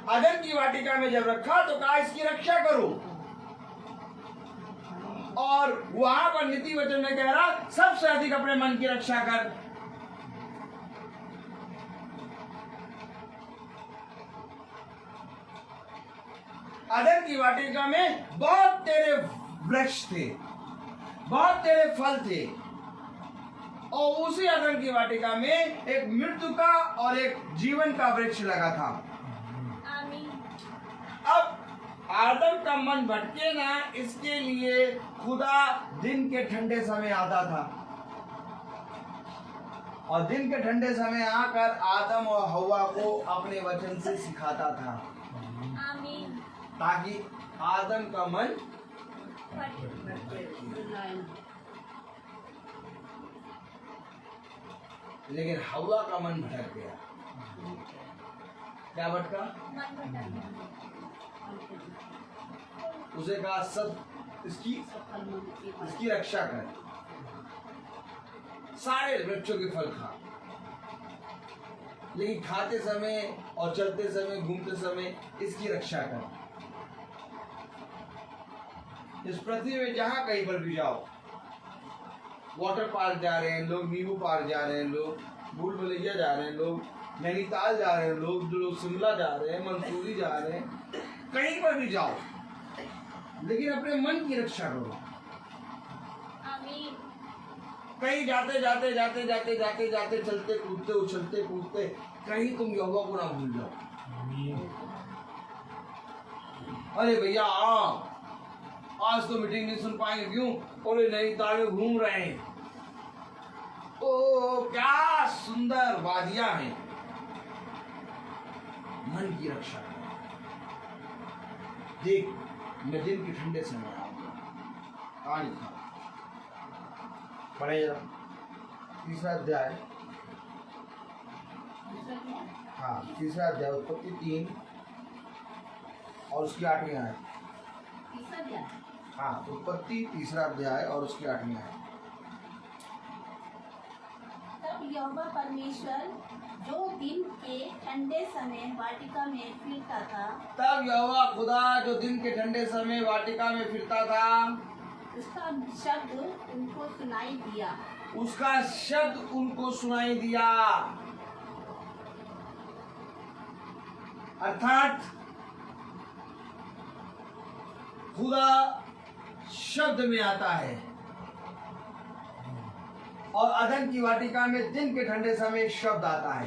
आदम की वाटिका में जब रखा तो कहा इसकी रक्षा करो, और वहां पर नीति वचन में कह रहा सबसे अधिक अपने मन की रक्षा कर। आदम की वाटिका में बहुत तेरे वृक्ष थे, बहुत तेरे फल थे, और उसी आदम की वाटिका में एक मृत्यु का और एक जीवन का वृक्ष लगा था। आमीन। अब आदम का मन भटके ना, इसके लिए खुदा दिन के ठंडे समय आता था, और दिन के ठंडे समय आकर आदम और हव्वा को अपने वचन से सिखाता था, आमीन। ताकि आदम का मन लेकिन हव्वा का मन भटक गया। क्या भटका? मन भटक। उसे कहा सब इसकी रक्षा कर, सारे वृक्षों के फल खा, लेकिन खाते समय और चलते समय घूमते समय इसकी रक्षा कर। इस पृथ्वी में जहां कहीं पर भी जाओ, वाटर पार्क जा रहे हैं लोग, नींबू पार्क जा रहे हैं लोग, भूल भुलैया जा रहे हैं लोग, नैनीताल जा रहे हैं लोग शिमला जा रहे हैं, मंसूरी जा रहे हैं, कहीं पर भी जाओ, लेकिन अपने मन की रक्षा करो। आमीन। कहीं जाते जाते जाते जाते जाते जाते चलते कूदते उछलते कूदते कहीं तुम यहोवा को ना भूल जाओ। अरे भैया आज तो मीटिंग नहीं सुन पाएंगे, क्यों? बोले नैनीताल में घूम रहे हैं। ओ क्या सुंदर वादियां हैं। मन की रक्षा कर। देख, मैं दिन के ठंडे समय आऊंगा, कहानी खा पढ़े जरा तीसरा अध्याय। हाँ, तीसरा अध्याय उत्पत्ति 3 और उसकी 8वीं आयत। हाँ, उत्पत्ति तीसरा अध्याय और उसकी 8वीं आयत। तब यहोवा परमेश्वर जो दिन के ठंडे समय वाटिका में फिरता था, तब यहोवा खुदा जो दिन के ठंडे समय वाटिका में फिरता था, उसका शब्द उनको सुनाई दिया। उसका शब्द उनको सुनाई दिया। अर्थात खुदा शब्द में आता है और अदन की वाटिका में दिन के ठंडे समय एक शब्द आता है।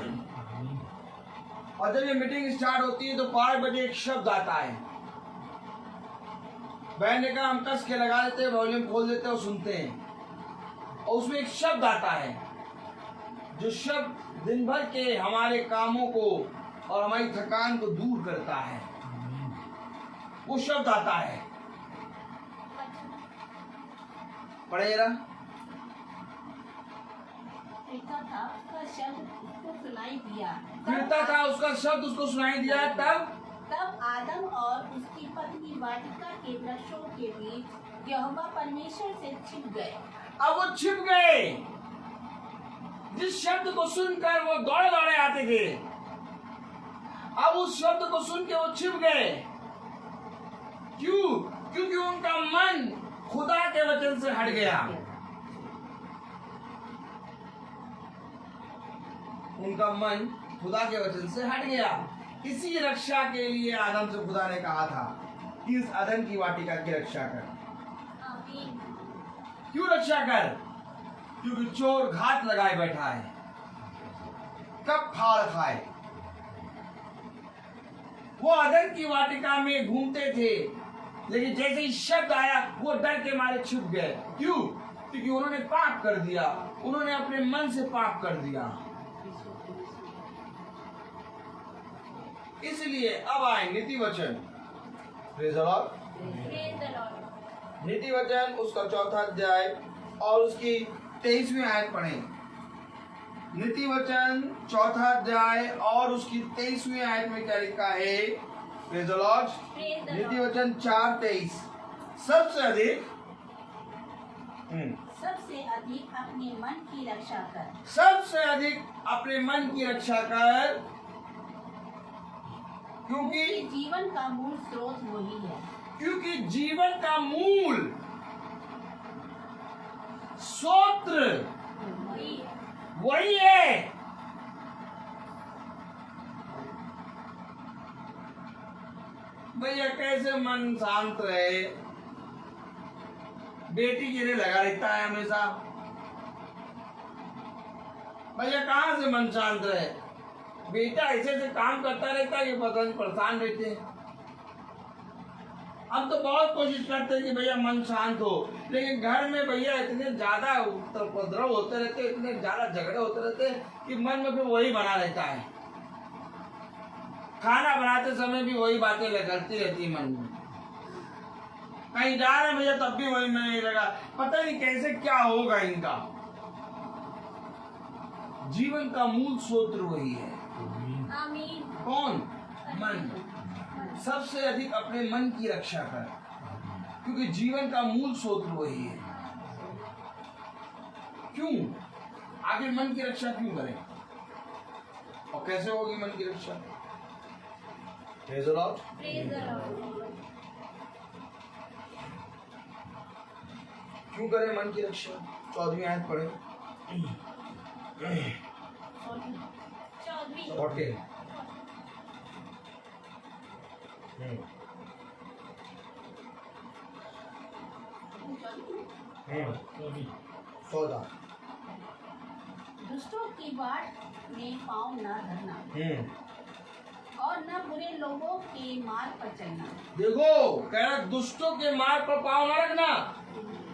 और जब ये मीटिंग स्टार्ट होती है तो 5 बजे एक शब्द आता है। बहन ने कहा हम कस के लगा देते हैं, वॉल्यूम खोल देते हैं और सुनते हैं, और उसमें एक शब्द आता है जो शब्द दिन भर के हमारे कामों को और हमारी थकान को दूर करता है। वो शब्द आता है, पढ़े जरा। फिरता था, उसका शब्द उसको सुनाई दिया। फिरता था, उसका शब्द उसको सुनाई दिया। तब आदम और उसकी पत्नी वाटिका के वृक्षों के बीच यहोवा परमेश्वर से छिप गए। अब वो छिप गए। जिस शब्द को सुनकर वो दौड़े दौड़े आते थे, अब उस शब्द को सुन के वो छिप गए। क्यों? क्योंकि उनका मन खुदा के वचन से हट गया। उनका मन खुदा के वचन से हट गया। इसी रक्षा के लिए आदम से खुदा ने कहा था कि इस अदन की वाटिका की रक्षा कर। आमीन। क्यों रक्षा कर? क्योंकि चोर घात लगाए बैठा है, कब फाड़ खाए। वो अदन की वाटिका में घूमते थे, लेकिन जैसे ही शब्द आया वो डर के मारे छुप गए। क्यों? क्योंकि उन्होंने पाप कर दिया, उन्होंने अपने मन से पाप कर दिया। इसलिए अब आए नीति वचन। Praise the Lord. Praise the Lord. नीति वचन उसका 4था अध्याय और उसकी 23वीं आयत पढ़े। नीति वचन 4था अध्याय और उसकी 23वीं आयत में क्या लिखा है? Praise the Lord. Praise the नीति Lord. वचन 4:23 सबसे अधिक सबसे अधिक अपने मन की रक्षा कर। सबसे अधिक अपने मन की रक्षा कर, क्योंकि जीवन का मूल स्रोत वही है। क्योंकि जीवन का मूल स्रोत वही है। वही है। भैया कैसे मन शांत रहे? बेटी के लिए लगा रहता है हमेशा। भैया कहाँ से मन शांत रहे? बेटा ऐसे ऐसे काम करता रहता है कि पता नहीं परेशान रहते हैं। हम तो बहुत कोशिश करते हैं कि भैया मन शांत हो, लेकिन घर में भैया इतने ज्यादा उपद्रव होते रहते, इतने ज्यादा झगड़े होते रहते कि मन में फिर वही बना रहता है। खाना बनाते समय भी वही बातें लगती रहती है मन में। कहीं जा रहे हैं भैया तब भी वही में नहीं लगा। पता नहीं कैसे क्या होगा इनका। जीवन का मूल स्रोत वही है। आमीन। कौन? मन। सबसे अधिक अपने मन की रक्षा कर, क्योंकि जीवन का मूल स्रोत वही है। क्यों? आगे मन की रक्षा क्यों करें और कैसे होगी मन की रक्षा? Praise the Lord. Praise the Lord. क्यों करें मन की रक्षा? 14वीं आयत पढ़े। 14वीं। 14 14 दुष्टों की बाट में पाँव न धरना। और न बुरे लोगों के मार्ग पर चलना। देखो कह रहा दुष्टों के मार्ग पर पाँव न रखना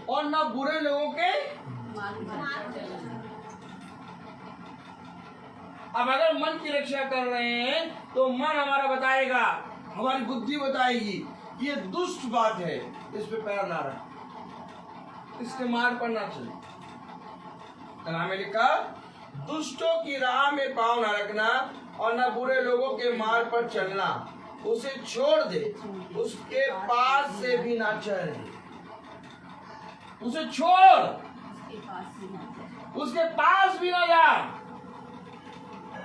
और न बुरे लोगों के। मार्ग पर चलना। अब अगर मन की रक्षा कर रहे हैं तो मन हमारा बताएगा, हमारी बुद्धि बताएगी ये दुष्ट बात है, इस पे पैर ना रख, इसके मार्ग पर ना चले। कलाम में लिखा दुष्टों की राह में पाँव न रखना और न बुरे लोगों के मार्ग पर चलना, उसे छोड़ दे, उसके पास से भी ना चल। उसे छोड़, उसके पास भी ना जा।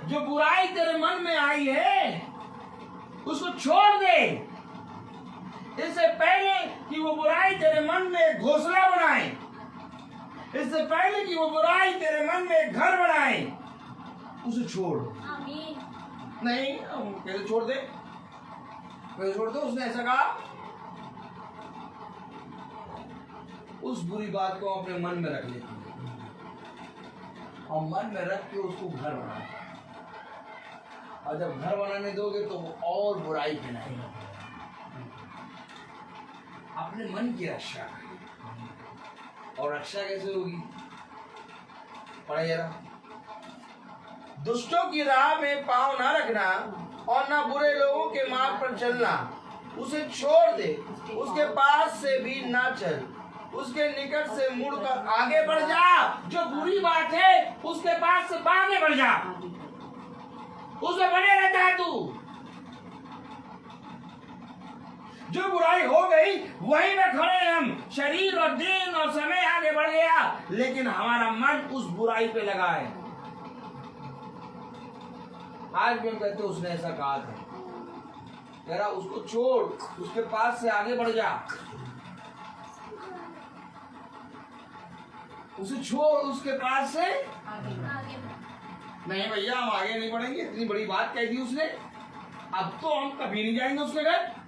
जो बुराई तेरे मन में आई है उसको छोड़ दे, इससे पहले कि वो बुराई तेरे मन में घोंसला बनाए, इससे पहले कि वो बुराई तेरे मन में घर बनाए, उसे छोड़। आमीन। नहीं कैसे छोड़ दे, कैसे छोड़ दे? उसने ऐसा कहा उस बुरी बात को अपने मन में रख लेती और मन में रख के उसको घर बना, और जब घर बनाने दोगे तो वो और बुराई फैलाएगा। अपने मन की रक्षा, और रक्षा कैसे होगी? पढ़े जरा। दुष्टों की राह में पाँव न रखना और न बुरे लोगों के मार्ग पर चलना, उसे छोड़ दे, उसके पास से भी ना चल, उसके निकट से मुड़कर आगे बढ़ जा। जो बुरी बात है उसके पास से आगे बढ़ जा, उसमें बने रहता है तू। जो बुराई हो गई वहीं में खड़े हैं हम, शरीर और दिन और समय आगे बढ़ गया, लेकिन हमारा मन उस बुराई पे लगा है। आज भी हम कहते उसने ऐसा कहा था, कह रहा उसको छोड़, उसके पास से आगे बढ़ जा, उसे छोड़, उसके पास से आगे। नहीं भैया हम आगे नहीं बढ़ेंगे, इतनी बड़ी बात कह दी उसने, अब तो हम कभी नहीं जाएंगे उसके घर।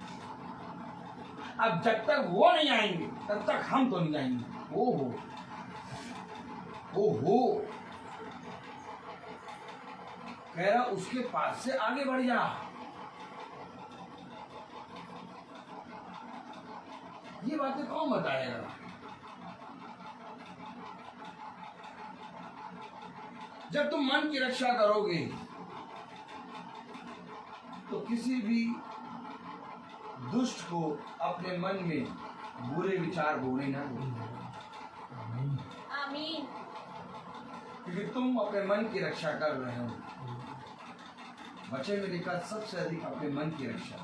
अब जब तक वो नहीं आएंगे तब तक हम तो नहीं जाएंगे। ओहो ओहो, कह रहा उसके पास से आगे बढ़ जा। ये बातें कौन बताएगा? जब तुम मन की रक्षा करोगे तो किसी भी दुष्ट को अपने मन में बुरे विचार बोने ना दो, आमीन। क्योंकि तुम अपने मन की रक्षा कर रहे हो। वचन में लिखा सबसे अधिक अपने मन की रक्षा,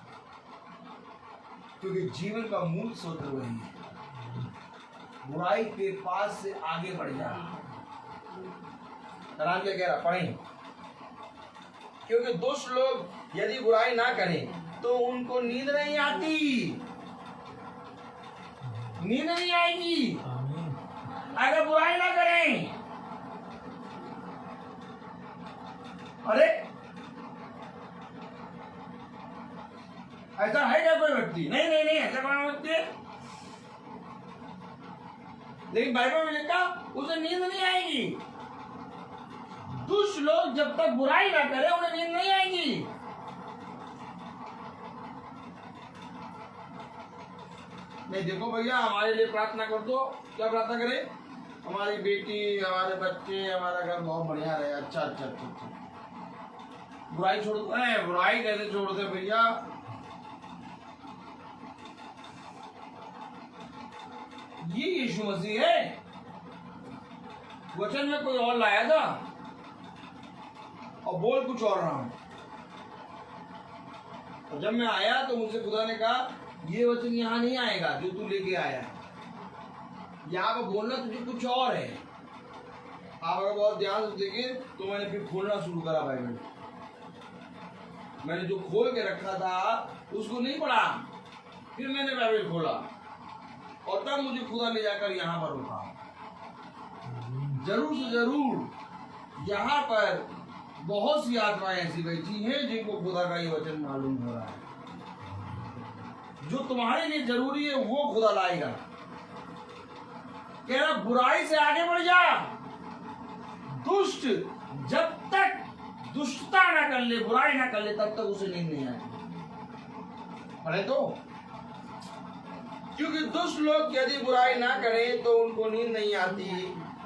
क्योंकि जीवन का मूल सूत्र वही है, बुराई के पास से आगे बढ़ जा। कलाम क्या कह रहा, पढ़ें। क्योंकि दुष्ट लोग यदि बुराई ना करें तो उनको नींद नहीं आती, नींद नहीं आएगी अगर बुराई ना करें। अरे ऐसा है क्या कोई व्यक्ति? नहीं नहीं नहीं, ऐसा कौन व्यक्ति है? लेकिन बाइबल में लिखा उसे नींद नहीं आएगी। दुष्ट लोग जब तक बुराई ना करें उन्हें नींद नहीं आएगी। नहीं देखो भैया, हमारे लिए प्रार्थना कर दो। क्या प्रार्थना करें? हमारी बेटी, हमारे बच्चे, हमारा घर बहुत बढ़िया रहे। अच्छा अच्छा अच्छा अच्छा, बुराई छोड़ दो। बुराई कैसे छोड़ दे भैया? ये यीशु मसीह है, वचन में कोई और लाया था और बोल कुछ और रहा हूं। और जब मैं आया तो मुझसे खुदा ने कहा ये वचन यहाँ नहीं आएगा जो तू लेके आया, यहाँ पर बोलना तुझे कुछ और है। आप अगर बहुत ध्यान से देखें तो मैंने फिर खोलना शुरू करा बाइबल। मैंने जो खोल के रखा था उसको नहीं पढ़ा, फिर मैंने बाइबल खोला और तब मुझे खुदा ले जाकर यहाँ पर रुका। जरूर से जरूर यहाँ पर बहुत सी आत्माएं ऐसी बैठी हैं जिनको खुदा का ये वचन मालूम हो रहा है। जो तुम्हारे लिए जरूरी है वो खुदा लाएगा। कह रहा बुराई से आगे बढ़ जा। दुष्ट जब तक दुष्टता ना कर ले, बुराई ना कर ले, तब तक उसे नींद नहीं आती। पढ़े तो, क्योंकि दुष्ट लोग यदि बुराई ना करें तो उनको नींद नहीं आती,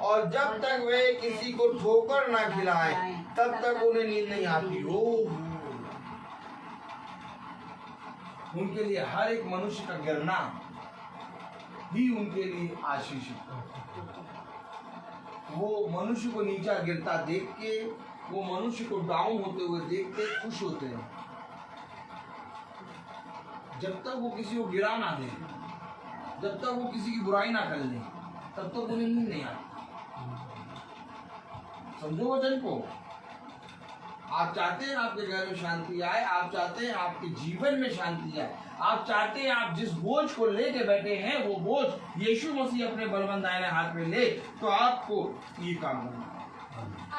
और जब तक वे किसी को ठोकर ना खिलाएं तब तक उन्हें नींद नहीं आती। हो उनके लिए हर एक मनुष्य का गिरना ही उनके लिए आशीष है। वो मनुष्य को नीचा गिरता देख के, वो मनुष्य को डाउन होते हुए देख के खुश होते हैं। जब तक वो किसी को गिरा ना दे, जब तक वो किसी की बुराई ना कर ले, तब तक उन्हें नींद नहीं आती। समझो वचन को। आप चाहते हैं आपके घर में शांति आए, आप चाहते हैं आपके जीवन में शांति आए, आप चाहते हैं आप जिस बोझ को लेके बैठे हैं वो बोझ यीशु मसीह अपने बलवंत दाहिने हाथ में ले, तो आपको ये काम करना है।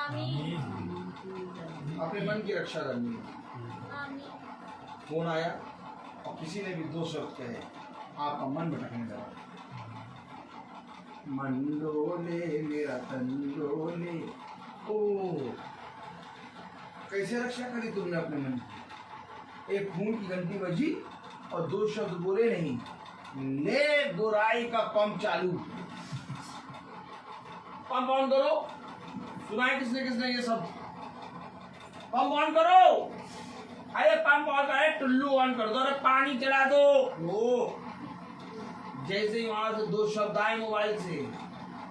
आमीन। अपने मन की रक्षा करनी है। आमीन। फोन आया और किसी ने भी 2 शब्द कहे, आपका मन भटकने लगा। मन डोले मेरा तन डोले। ओ कैसे रक्षा करी तुमने अपने मन की? एक खून की घंटी बजी और 2 शब्द बोले नहीं, ले बुराई का पंप चालू। पंप ऑन करो। सुना है किसने किसने ये सब? पंप ऑन करो। अरे पंप ऑन करे, टुल्लू ऑन कर दो, अरे पानी चला दो। ओ जैसे ही वहां से 2 शब्द आए मोबाइल से,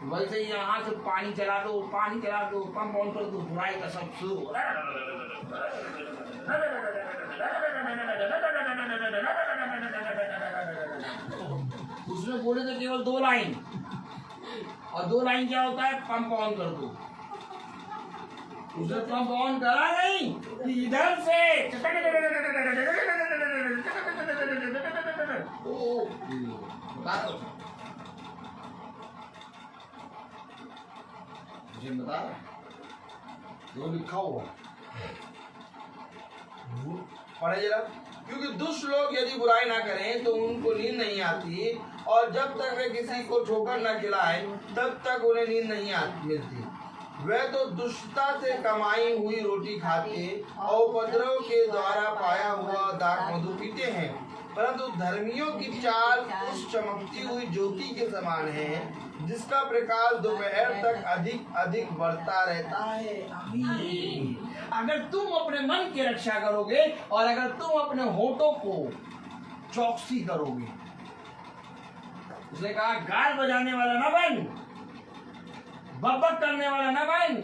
वैसे ही यहाँ से पानी चला दो, पानी चला दो, पंप ऑन कर दो, बुराई का सब शुरू। उसने बोले थे केवल 2 लाइन, और 2 लाइन क्या होता है? पंप ऑन कर दो। उसने पंप ऑन करा नहीं कि इधर से मुझे बता जो लिखा हुआ पढ़े जरा। क्योंकि दुष्ट लोग यदि बुराई ना करें तो उनको नींद नहीं आती, और जब तक वे किसी को ठोकर न खिलाए तब तक उन्हें नींद नहीं आती मिलती। वे तो दुष्टता से कमाई हुई रोटी खाते और उपद्रव के द्वारा पाया हुआ दाख मधु पीते हैं, परंतु धर्मियों की चाल उस चमकती हुई ज्योति के समान है जिसका प्रकाश दोपहर तक अधिक अधिक बढ़ता रहता है। आमीन। अगर तुम अपने मन की रक्षा करोगे और अगर तुम अपने होठों को चौकसी करोगे, उसने कहा गाल बजाने वाला ना बन, बकबक करने वाला ना बन,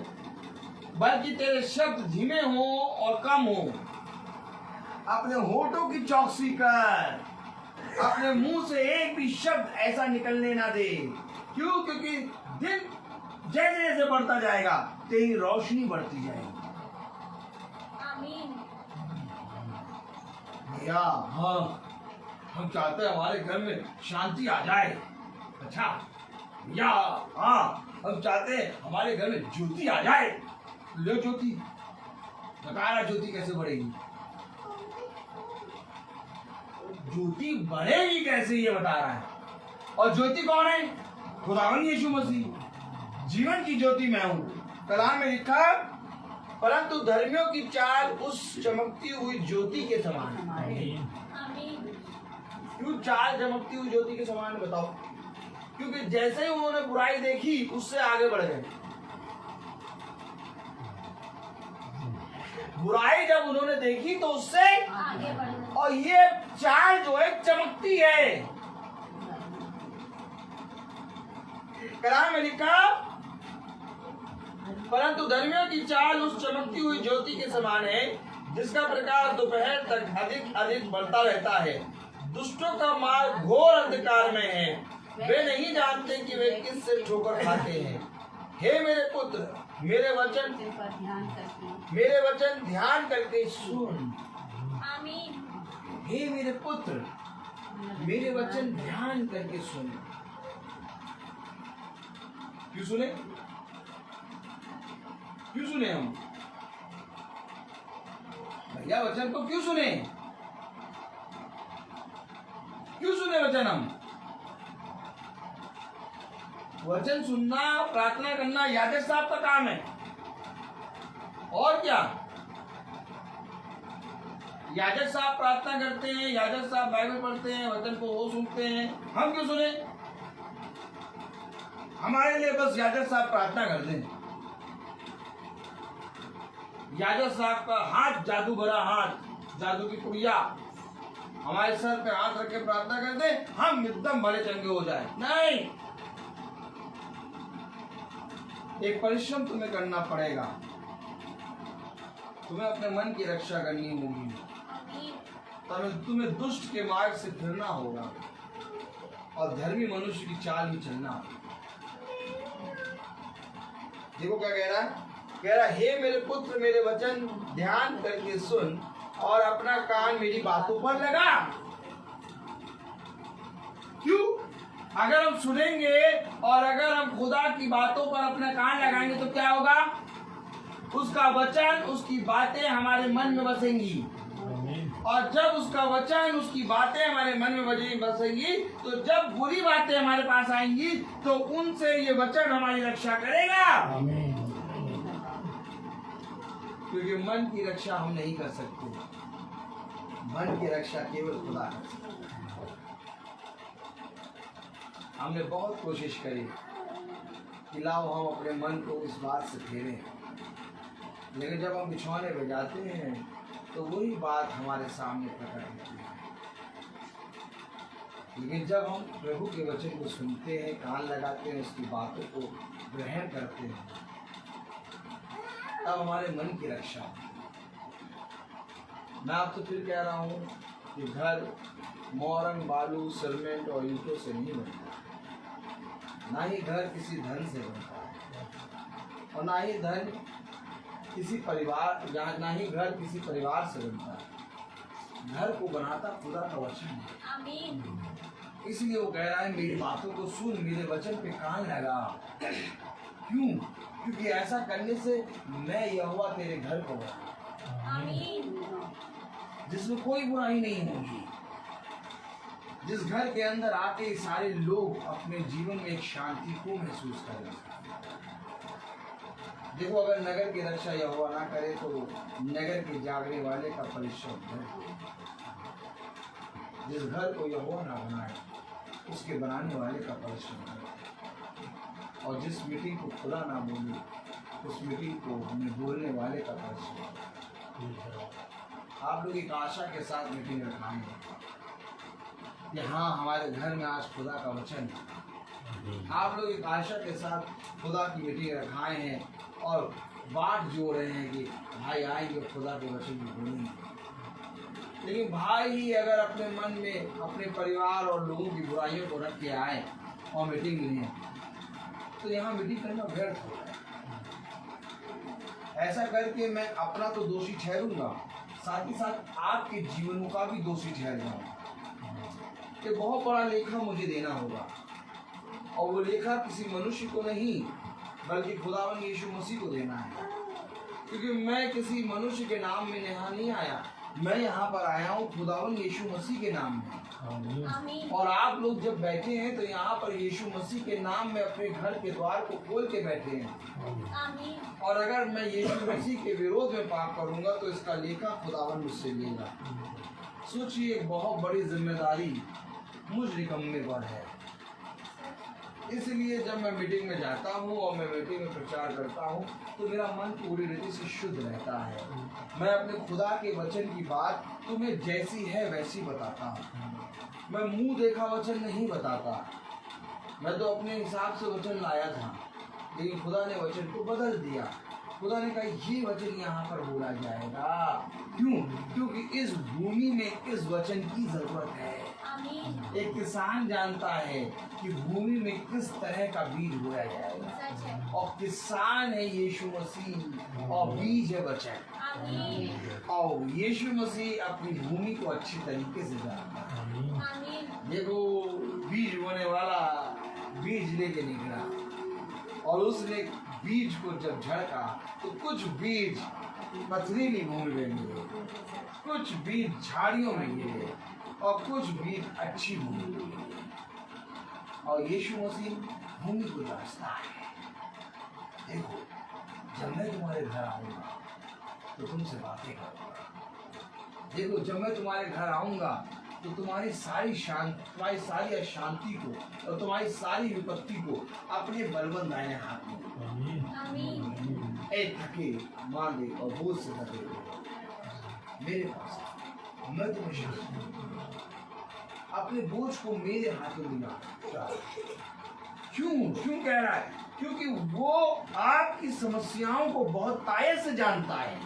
बल्कि तेरे शब्द धीमे हो और कम हो। अपने होठों की चौकसी कर, अपने मुंह से एक भी शब्द ऐसा निकलने ना दे। क्यों? क्योंकि दिन जैसे जैसे बढ़ता जाएगा तेरी रोशनी बढ़ती जाएगी। आमीन। भैया हाँ, हम चाहते हैं हमारे घर में शांति आ जाए। अच्छा भैया हाँ, हम चाहते हैं हमारे घर में ज्योति आ जाए। लो ज्योति, बताया ज्योति कैसे बढ़ेगी? ज्योति बढ़ेगी कैसे ये बता रहा है। और ज्योति कौन है? खुदावंद यीशु मसीह। जीवन की ज्योति मैं हूँ। कलाम में लिखा, परंतु धर्मियों की चाल उस चमकती हुई ज्योति के समान है। आमीन। क्यों चाल चमकती हुई ज्योति के समान है? बताओ। क्योंकि जैसे ही उन्होंने बुराई देखी उससे आगे बढ़ गए। बुराई जब उन्होंने देखी तो उससे आगे बढ़। और ये चाल जो है चमकती है। कलाम में लिखा, परंतु धर्मियों की चाल उस चमकती हुई ज्योति के समान है जिसका प्रकाश दोपहर तक अधिक अधिक बढ़ता रहता है। दुष्टों का मार्ग घोर अंधकार में है, वे नहीं जानते कि वे किस से ठोकर खाते हैं। हे मेरे पुत्र, मेरे वचन ध्यान करके सुन। आमीन। हे मेरे पुत्र, मेरे वचन ध्यान करके सुन। क्यों सुने? क्यों सुने हम भैया वचन को? क्यों सुने? क्यों सुने वचन हम? वचन सुनना, प्रार्थना करना याजक साहब का काम है। और क्या? याजक साहब प्रार्थना करते हैं, याजक साहब बाइबल पढ़ते हैं, वचन को वो सुनते हैं, हम क्यों सुने? हमारे लिए बस याजक साहब प्रार्थना करते हैं। याजक साहब का हाथ जादू भरा हाथ, जादू की पुड़िया हमारे सर पे हाथ रख के प्रार्थना करते हैं, हम एकदम भले चंगे हो जाए। नहीं, एक परिश्रम तुम्हें करना पड़ेगा। तुम्हें अपने मन की रक्षा करनी होगी, तुम्हें दुष्ट के मार्ग से फिरना होगा और धर्मी मनुष्य की चाल ही चलना होगा। देखो क्या कह रहा है, कह रहा हे मेरे पुत्र मेरे वचन ध्यान करके सुन और अपना कान मेरी बातों पर लगा। क्यों? अगर हम सुनेंगे और अगर हम खुदा की बातों पर अपना कान लगाएंगे तो क्या होगा? उसका वचन उसकी बातें हमारे मन में बसेंगी, और जब उसका वचन उसकी बातें हमारे मन में बसेंगी तो जब बुरी बातें हमारे पास आएंगी तो उनसे ये वचन हमारी रक्षा करेगा। क्योंकि मन की रक्षा हम नहीं कर सकते, मन की रक्षा केवल खुदा कर सकता है। हमने बहुत कोशिश करी कि लाओ हम अपने मन को इस बात से फेरें, लेकिन जब हम बिछौने पे जाते हैं तो वही बात हमारे सामने प्रकट होती है। लेकिन जब हम प्रभु के वचन को सुनते हैं, कान लगाते हैं, उसकी बातों को ग्रहण करते हैं, तब हमारे मन की रक्षा होती है। मैं आपसे फिर कह रहा हूँ कि घर मोरंग बालू सीमेंट और ईंटों से नहीं बनता, ना ही घर किसी धन से बनता है, और ना ही धन किसी परिवार, ना ही घर किसी परिवार से बनता है। घर को बनाता खुदा का वचन है। आमीन। इसलिए वो कह रहा है मेरी बातों को सुन, मेरे वचन पे कान लगा। क्यों? क्योंकि ऐसा करने से मैं यहोवा तेरे घर को बना, आमीन, जिसमें कोई बुराई नहीं होगी, जिस घर के अंदर आके सारे लोग अपने जीवन में एक शांति को महसूस करेंगे। देखो, अगर नगर की रक्षा यहोवा ना करे तो नगर के जागने वाले का परिश्रम है। जिस घर को यहोवा ना बनाए उसके बनाने वाले का परिश्रम है, और जिस मीटिंग को खुदा ना बोले उस मीटिंग को हमें बोलने वाले का परिश्रम है। आप लोग एक आशा के साथ मीटिंग रखाएंगे कि हाँ, हमारे घर में आज खुदा का वचन है। आप लोग एक आशा के साथ खुदा की मीटिंग रखाए हैं और बाट जोड़ रहे हैं कि भाई आएंगे खुदा के वचन की बोलेंगे। लेकिन भाई ही अगर अपने मन में अपने परिवार और लोगों की बुराइयों को रख के आए और मीटिंग लें तो यहाँ मीटिंग करना व्यर्थ होता है। ऐसा करके मैं अपना तो दोषी ठहरूंगा, साथ ही साथ आपके जीवनों का भी दोषी ठहर जाऊंगा। कि बहुत बड़ा लेखा मुझे देना होगा, और वो लेखा किसी मनुष्य को नहीं बल्कि खुदावन यीशु मसीह को देना है। क्योंकि मैं किसी मनुष्य के नाम में यहाँ नहीं आया, मैं यहाँ पर आया हूँ खुदावन यीशु मसीह के नाम में। आमीन। और आप लोग जब बैठे हैं तो यहाँ पर यीशु मसीह के नाम में अपने घर के द्वार को खोल के बैठे हैं। आमीन। और अगर मैं यीशु मसीह के विरोध में पाप करूंगा तो इसका लेखा खुदावन मुझसे लेगा। सोचिए, एक बहुत बड़ी जिम्मेदारी मुझ निकम्मे पर है। इसलिए जब मैं मीटिंग में जाता हूँ और मैं मीटिंग में प्रचार करता हूँ तो मेरा मन पूरी रीति से शुद्ध रहता है। मैं अपने खुदा के वचन की बात तुम्हें जैसी है वैसी बताता हूँ। मैं मुंह देखा वचन नहीं बताता। मैं तो अपने हिसाब से वचन लाया था, लेकिन खुदा ने वचन को बदल दिया। खुदा ने कहा ये वचन यहाँ पर बोला जाएगा। क्यों? क्योंकि इस भूमि में इस वचन की जरूरत है। आमीन। एक किसान जानता है कि भूमि में किस तरह का बीज बोया जाएगा, सच है। और किसान है यीशु मसीह और बीज है वचन। आमीन। और यीशु मसीह अपनी भूमि को अच्छी तरीके से जानता है। आमीन। देखो, बीज बोने वाला बीज लेके निकला और उसने बीज को जब झड़का तो कुछ बीज पथरीली भूमि में गिरे, कुछ बीज झाड़ियों में गिरे और कुछ बीज अच्छी भूमि में गिरे। और यीशु मसीह भूमि को जांचता है। देखो, जब मैं तुम्हारे घर आऊंगा तो तुमसे बातें करूंगा, देखो जब मैं तुम्हारे घर आऊंगा तो तुम्हारी सारी अशांति को और तुम्हारी सारी विपत्ति को अपने बलबंद दाहिने हाथ में आमीन। ए थके मांगे और बोझ से थके मेरे पास मैं तुम्हें शांति दूंगा। अपने बोझ को मेरे हाथ में मिला। क्यों क्यों कह रहा है? क्योंकि वो आपकी समस्याओं को बहुत ताये से जानता है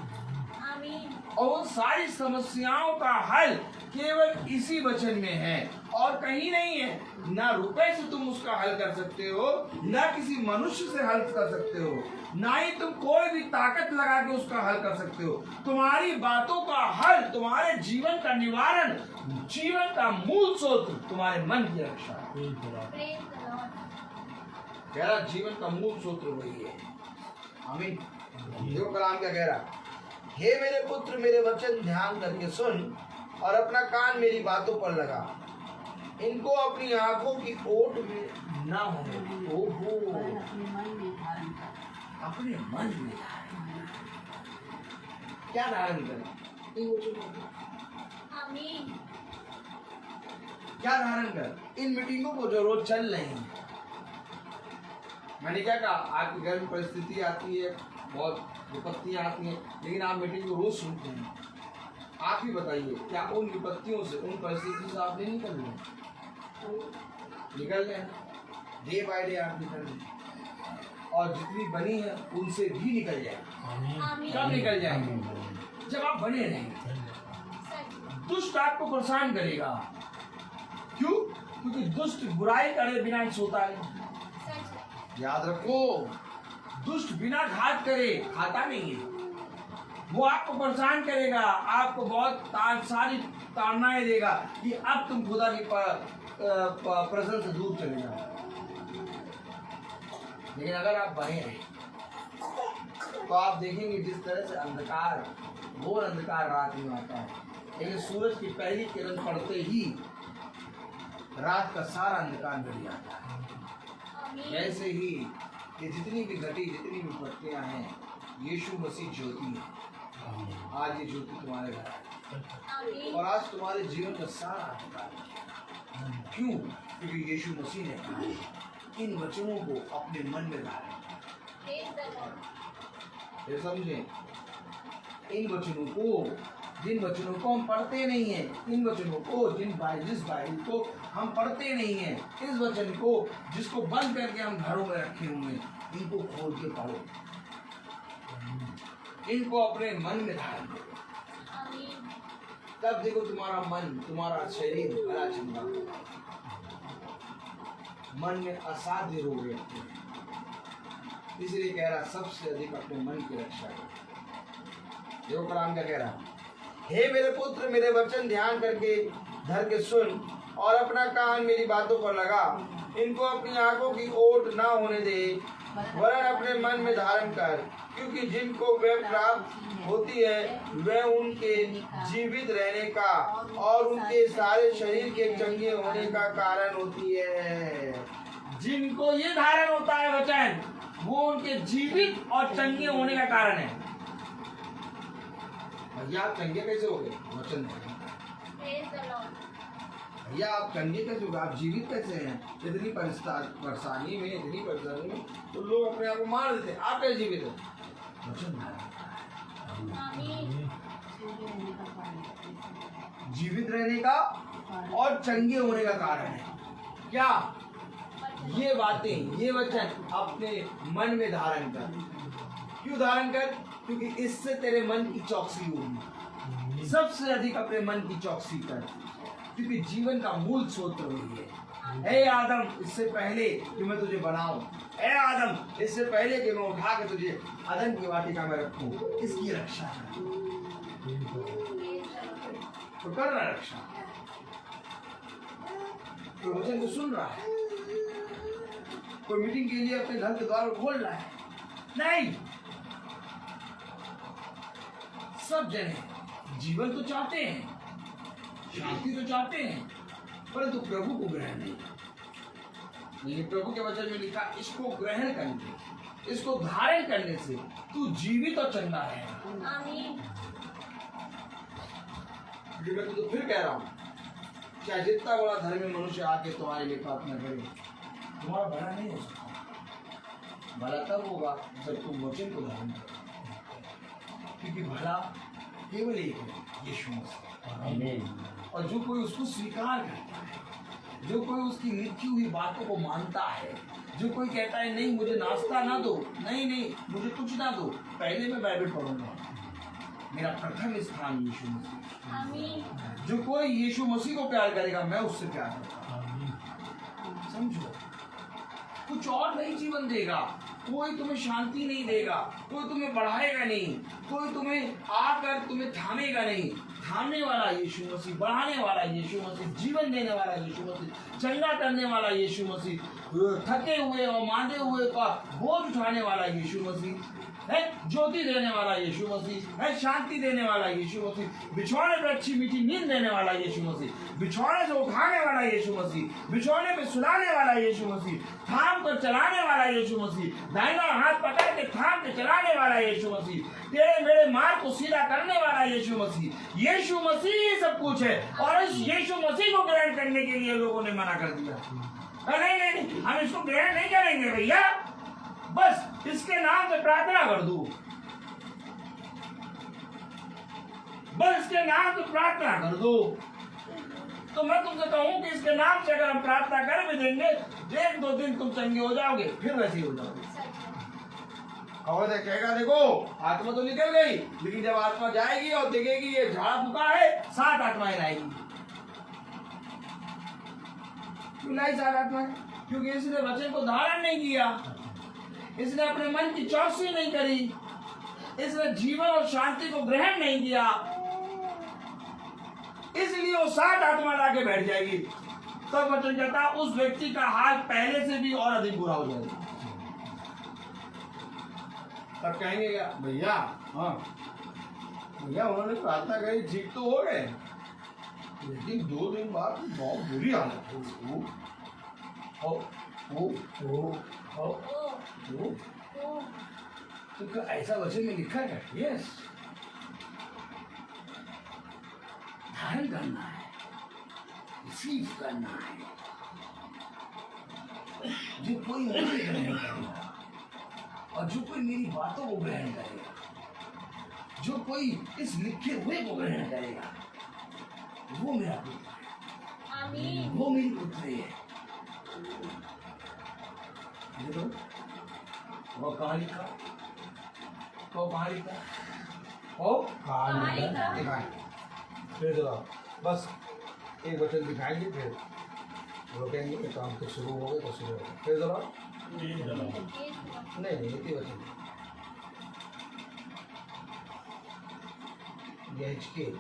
आमीन। और उन सारी समस्याओं का हल केवल इसी वचन में है और कहीं नहीं है। ना रुपए से तुम उसका हल कर सकते हो, ना किसी मनुष्य से हल कर सकते हो, ना ही तुम कोई भी ताकत लगा के उसका हल कर सकते हो। तुम्हारी बातों का हल, तुम्हारे जीवन का निवारण, जीवन का मूल स्रोत तुम्हारे मन की रक्षा है। Praise the Lord. कह रहा जीवन का मूल सूत्र वही है। आमीन। देखो कलाम क्या कह रहा, हे मेरे पुत्र मेरे वचन ध्यान करके सुन और अपना कान मेरी बातों पर लगा, इनको अपनी आंखों की ओट में ना होने दे। ओहो, अपने मन में धारण कर। अपने मन में धारण। क्या धारण करें? इन वचनों को। आमीन। क्या धारण कर? इन मीटिंगों को जो रोज चल रही हैं। मैंने क्या कहा, आपके घर में परिस्थिति आती है, बहुत विपत्तियां आती हैं, लेकिन आप मीटिंग को रोज सुनते हैं। आप ही बताइए, क्या उन विपत्तियों से, उन परिस्थितियों से आप नहीं निकल रहे? निकल रहे हैं, डे बाय डे आप निकल रहे हैं। और जितनी बनी है उनसे भी निकल जाए। आमीन। कब निकल जाएंगे? जब आप बने रहेंगे। सच। दुष्ट आपको परेशान करेगा। क्यों? क्योंकि दुष्ट बुराई करे बिना सोता है। सच। याद रखो, दुष्ट बिना घात करे खाता नहीं है। वो आपको परेशान करेगा, आपको बहुत सारी ताड़नाएं देगा कि अब तुम खुदा की प्रेजेंस से दूर चले जाओ। लेकिन अगर आप बने रहे तो आप देखेंगे जिस तरह से अंधकार, घोर अंधकार रात में आता है, लेकिन सूरज की पहली किरण पड़ते ही रात का सारा अंधकार मिट जाता है। आमीन। ऐसे ही ये जितनी भी घटी, जितनी भी विपत्तियां हैं, यीशु मसीह ज्योति है। आज ये ज्योति तुम्हारे घर है आमीन। और आज तुम्हारे जीवन का सारा अधिकार है। क्यों? क्योंकि यीशु मसीह ने कहा, इन वचनों को अपने मन में धारण। Praise the Lord. ये समझे, इन वचनों को, जिन वचनों को हम पढ़ते नहीं हैं, इन वचनों को जिस बाइबल को हम पढ़ते नहीं हैं, इस वचन को जिसको बंद करके हम घरों में रखे हुए हैं, इनको खोल के पढ़ो, इनको अपने मन में धारण करो। आमीन। तब देखो तुम्हारा मन, तुम्हारा शरीर भला चंगा होगा। मन में असाध्य रोग रहते हैं, इसलिए कह रहा सबसे अधिक अपने मन की रक्षा करो। देखो कलाम क्या कह रहा, हे मेरे पुत्र मेरे वचन ध्यान करके धर के सुन और अपना कान मेरी बातों पर लगा, इनको अपनी आंखों की ओट ना होने दे, वरन अपने मन में धारण कर, क्योंकि जिनको वह प्राप्त होती है वह उनके जीवित रहने का और उनके सारे शरीर के चंगे होने का कारण होती है। जिनको ये धारण होता है वचन, वो उनके जीवित और चंगे होने का कारण है। भैया आप चंगे कैसे हो गए? वचन प्रेज द लॉर्ड। भैया आप चंगे कैसे हो गए? आप जीवित कैसे हैं? इतनी परेशानी में, इतनी परेशानी में तो लोग अपने आप को मार देते हैं, आप कैसे जीवित हैं? वचन आमीन। जीवित रहने का और चंगे होने का कारण है क्या? ये बातें, ये वचन अपने मन में धारण कर। क्यों धारण कर? क्योंकि इससे तेरे मन की चौकसी होगी। सबसे अधिक अपने मन की चौकसी कर, क्योंकि जीवन का मूल स्रोत वही है। ए आदम, इससे पहले कि मैं तुझे बनाऊं, ए आदम, इससे पहले कि मैं उठा के तुझे अदन की वाटिका में रखूं, इसकी रक्षा कर। तो कर रहा रक्षा, कोई वचन को सुन रहा है, कोई मीटिंग के लिए अपने घर के द्वार खोल रहा है, नहीं। सब जने जीवन तो चाहते हैं, शांति तो चाहते हैं, परंतु प्रभु को ग्रहण नहीं। लेकिन प्रभु के वचन में लिखा, इसको ग्रहण करने, इसको धारण करने से तू जीवित और चंगा है। आमीन। जो मैं तुझे फिर कह रहा हूँ, चाहे जितना बड़ा धर्मी मनुष्य आके तुम्हारे लिए प्रार्थना करे, तुम्हारा भला नहीं हो सकता। भला तब होगा जब तुम वचन को धारण करो, क्योंकि भला केवल एक है, यीशु मसीह। और जो कोई उसको स्वीकार करता है, जो कोई उसकी लिखी हुई बातों को मानता है, जो कोई कहता है नहीं मुझे नाश्ता ना दो, नहीं मुझे कुछ ना दो, पहले मैं बाइबल पढ़ूंगा, मेरा प्रथम स्थान यीशु मसीह। आमीन। जो कोई यीशु मसीह को प्यार करेगा, मैं उससे प्यार करूंगा। समझो, कुछ और नहीं जीवन देगा, कोई तुम्हें शांति नहीं देगा, कोई तुम्हें बढ़ाएगा नहीं, कोई तुम्हें आकर तुम्हें थामेगा नहीं। थामने वाला यीशु मसीह, बढ़ाने वाला यीशु मसीह, जीवन देने वाला यीशु मसीह, चंगा करने वाला यीशु मसीह, थके हुए और मांदे हुए का बोझ उठाने वाला यीशु मसीह है, ज्योति देने वाला यीशु मसीह है, शांति देने वाला यीशु मसीह, बिछौने पर अच्छी मीठी नींद देने वाला यीशु मसीह, बिछौने से उठाने वाला यीशु मसीह, बिछौने पे सुलाने वाला यीशु मसीह, थाम कर चलाने वाला यीशु मसीह, दाहिना हाथ पकड़ के थाम के चलाने वाला यीशु मसीह, तेरे मेरे मार्ग को सीधा करने वाला यीशु मसीह। यीशु मसीह सब कुछ है, और इस यीशु मसीह को ग्रहण करने के लिए लोगों ने मना कर दिया। नहीं, हम इसको ग्रहण नहीं करेंगे भैया, बस इसके नाम से प्रार्थना कर दो, बस इसके नाम से प्रार्थना कर दो। तो मैं तुमसे कहूं कि इसके नाम से अगर हम प्रार्थना कर भी देंगे, 1-2 दिन तुम चंगे हो जाओगे, फिर वैसे ही हो जाओगे। और कहेगा देखो आत्मा तो निकल गई, लेकिन जब आत्मा जाएगी और देखेगी ये झाड़ा फूका है, 7 आत्माएं आएगी। क्यों लाई 7 आत्माएं? क्योंकि इसने वचन को धारण नहीं किया, इसने अपने मन की चौकसी नहीं करी, इसने जीवन और शांति को ग्रहण नहीं किया, इसलिए वो 7 आत्मा लाके बैठ जाएगी। तब वचन कहता उस व्यक्ति का हाल पहले से भी और अधिक बुरा हो जाएगा। तब कहेंगे क्या भैया, हाँ भैया उन्होंने प्रार्थना करी, ठीक तो हो गए, लेकिन 2 दिन बाद बहुत बुरी हालत तो ऐसा वचन में लिखा है। यस, धारण करना है, रिसीव करना है। जो कोई मुझे ग्रहण करेगा और जो कोई मेरी बातों को ग्रहण करेगा, जो कोई इस लिखे हुए को ग्रहण करेगा, वो मेरा पुत्र है। आमीन। वो मेरी पुत्री है। देखो वो कहाँ लिखा, वो कहाँ लिखा, वो कहाँ लिखा? दिखाए फिर जरा बस एक वचन दिखाएंगे, फिर रोकेंगे कि काम तो शुरू हो गए तो शुरू हो गए। फिर जरा नहीं इतनी वचन ये हिचके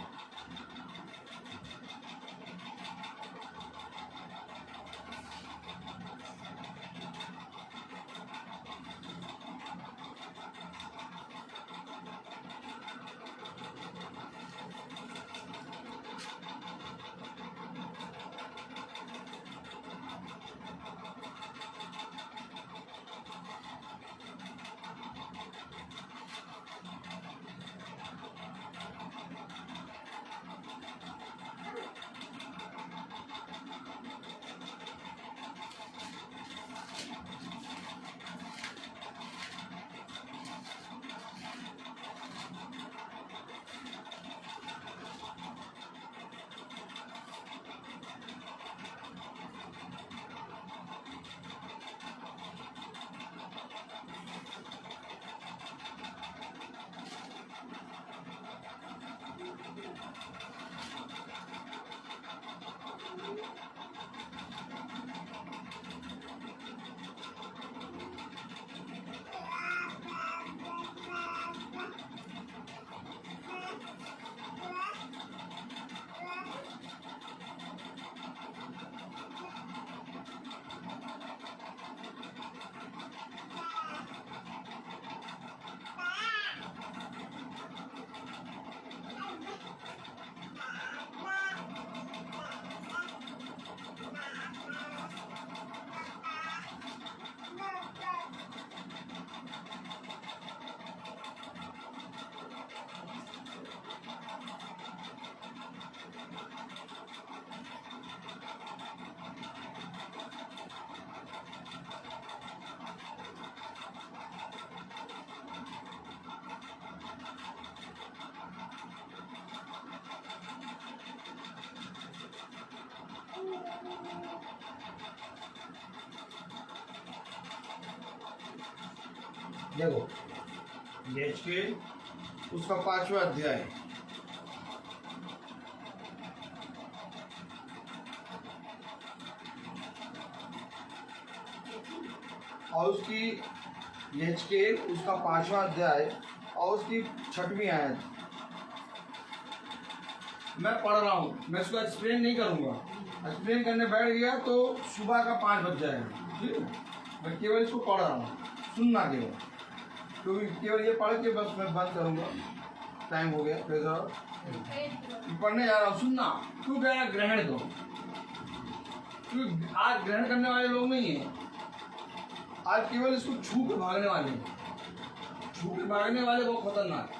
देखो यहेजकेल उसका 5वां अध्याय, और उसकी यहेजकेल उसका 5वां अध्याय और उसकी 6वीं आयत मैं पढ़ रहा हूँ। मैं इसको एक्सप्लेन नहीं करूँगा, एक्सप्लेन करने बैठ गया तो सुबह का 5 बज जाएगा। ठीक है, मैं केवल इसको पढ़ रहा हूँ, सुनना केवल, क्योंकि केवल ये पढ़ के बस मैं बंद करूँगा, टाइम हो गया। फिर पढ़ने जा रहा हूँ, सुनना। क्यों कह रहा ग्रहण दो, क्योंकि आज ग्रहण करने वाले लोग नहीं हैं, आज केवल इसको छू के भागने वाले हैं। छू के भागने वाले बहुत खतरनाक है।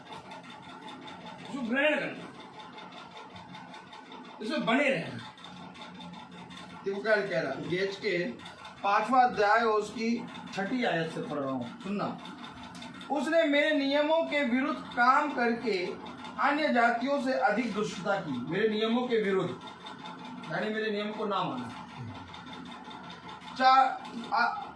इसको ग्रहण करना, इसमें बने रहना। देखो क्या कह रहा, यहेजकेल 5वां अध्याय और उसकी 6वीं आयत से पढ़ रहा हूँ, सुनना। उसने मेरे नियमों के विरुद्ध काम करके अन्य जातियों से अधिक दुष्टता की। मेरे नियमों के विरुद्ध यानी मेरे नियम को ना माना,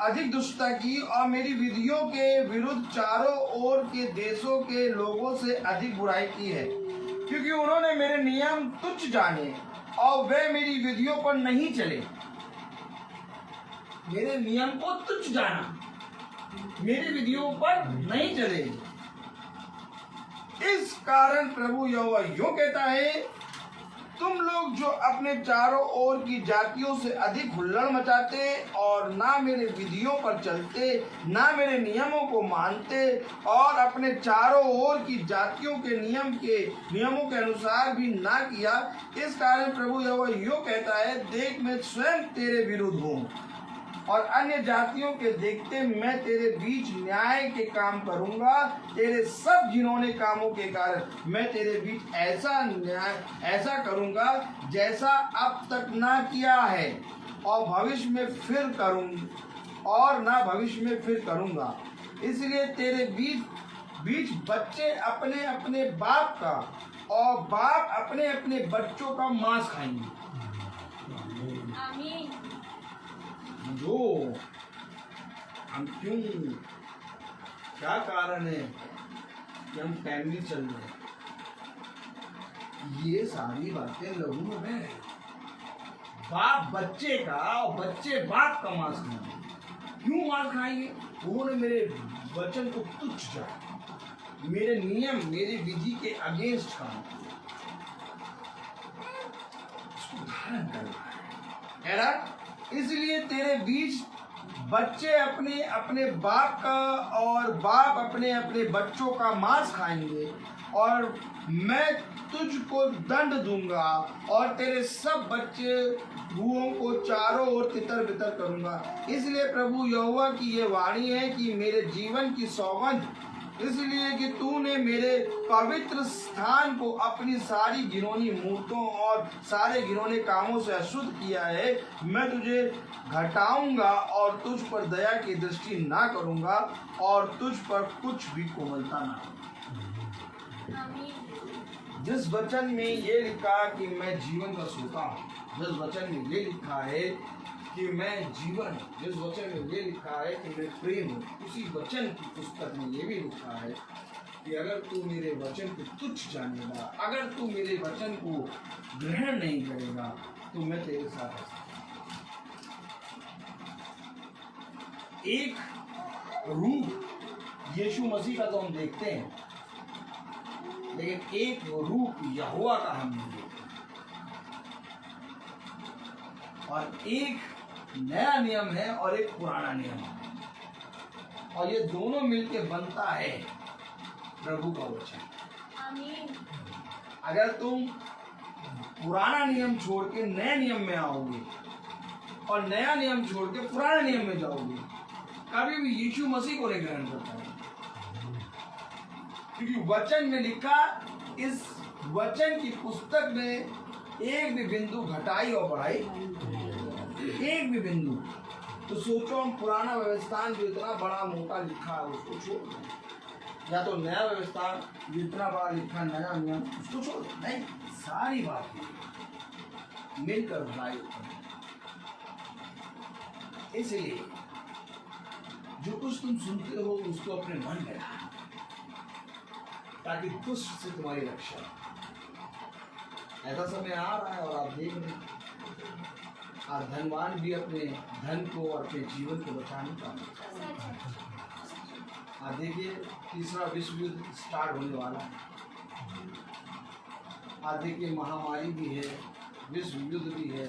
अधिक दुष्टता की, और मेरी विधियों के विरुद्ध चारों ओर के देशों के लोगों से अधिक बुराई की है, क्योंकि उन्होंने मेरे नियम तुच्छ जाने और वे मेरी विधियों पर नहीं चले। मेरे नियम को तुच्छ जाना, मेरी विधियों पर नहीं चले। इस कारण प्रभु यहोवा यूं कहता है, तुम लोग जो अपने चारों ओर की जातियों से अधिक हुल्लड़ मचाते और ना मेरे विधियों पर चलते, ना मेरे नियमों को मानते, और अपने चारों ओर की जातियों के नियमों के अनुसार भी ना किया, इस कारण प्रभु यहोवा यूं कहता है, देख मैं स्वयं तेरे विरुद्ध हूँ और अन्य जातियों के देखते मैं तेरे बीच न्याय के काम करूंगा। तेरे सब घिनौने कामों के कारण मैं तेरे बीच ऐसा करूंगा जैसा अब तक ना किया है, और भविष्य में फिर करूंगा। इसलिए तेरे बीच बच्चे अपने अपने बाप का और बाप अपने अपने बच्चों का मांस खाएंगे। आमीन। जो हम क्यों, क्या कारण है कि हम फैमिली चल रहे हैं, ये सारी बातें लहू में है। बाप बच्चे का और बच्चे बाप का मांस खाएंगे। क्यों मांस खाएंगे? उन्होंने मेरे वचन को तुच्छ जाना, मेरे नियम मेरी विधि के अगेंस्ट खाना, इसको धारण करना है। इसलिए तेरे बीच बच्चे अपने अपने बाप का और बाप अपने अपने बच्चों का मांस खाएंगे, और मैं तुझको दंड दूंगा और तेरे सब बच्चे बुओं को चारों ओर तितर बितर करूंगा। इसलिए प्रभु यहोवा की ये वाणी है कि मेरे जीवन की सौगंध, इसलिए कि तूने मेरे पवित्र स्थान को अपनी सारी घिनौनी मूर्तों और सारे घिनौने कामों से अशुद्ध किया है, मैं तुझे घटाऊंगा और तुझ पर दया की दृष्टि ना करूंगा और तुझ पर कुछ भी कोमलता ना। जिस वचन में ये लिखा कि मैं जीवन का सोता हूँ, जिस वचन में ये लिखा है कि मैं जीवन, जिस वचन में ये लिखा है कि मैं प्रेम हूँ, उसी वचन की पुस्तक में ये भी लिखा है कि अगर तू मेरे वचन को तुच्छ जानेगा, अगर तू मेरे वचन को ग्रहण नहीं करेगा, तो मैं तेरे साथ हूँ। एक रूप यीशु मसीह का तो हम देखते हैं, लेकिन एक रूप यहोवा का हम नहीं देखते। और एक नया नियम है और एक पुराना नियम है, और ये दोनों मिलके बनता है प्रभु का वचन। आमीन। अगर तुम पुराना नियम छोड़ के नए नियम में आओगे और नया नियम छोड़ के पुराने नियम में जाओगे, कभी भी यीशु मसीह को नहीं ग्रहण कर पाओगे। क्योंकि वचन में लिखा, इस वचन की पुस्तक में एक भी बिंदु घटाई और बढ़ाई, एक भी बिंदु। तो सोचो, हम पुराना व्यवस्था जो इतना बड़ा मोटा लिखा है उसको छोड़ दें, या तो नया व्यवस्था जो इतना बड़ा लिखा नया नियम उसको छोड़ दें। नहीं, सारी बातें मिलकर भलाई होती है। इसलिए जो कुछ तुम सुनते हो उसको अपने मन में लाओ, ताकि दुष्ट से तुम्हारी रक्षा हो। ऐसा समय आ रहा है और आप देख रहे हैं, और धनवान भी अपने धन को और अपने जीवन को बचाने का। आप देखिए, तीसरा विश्व युद्ध स्टार्ट होने वाला है। आप देखिए, महामारी भी है, विश्व युद्ध भी है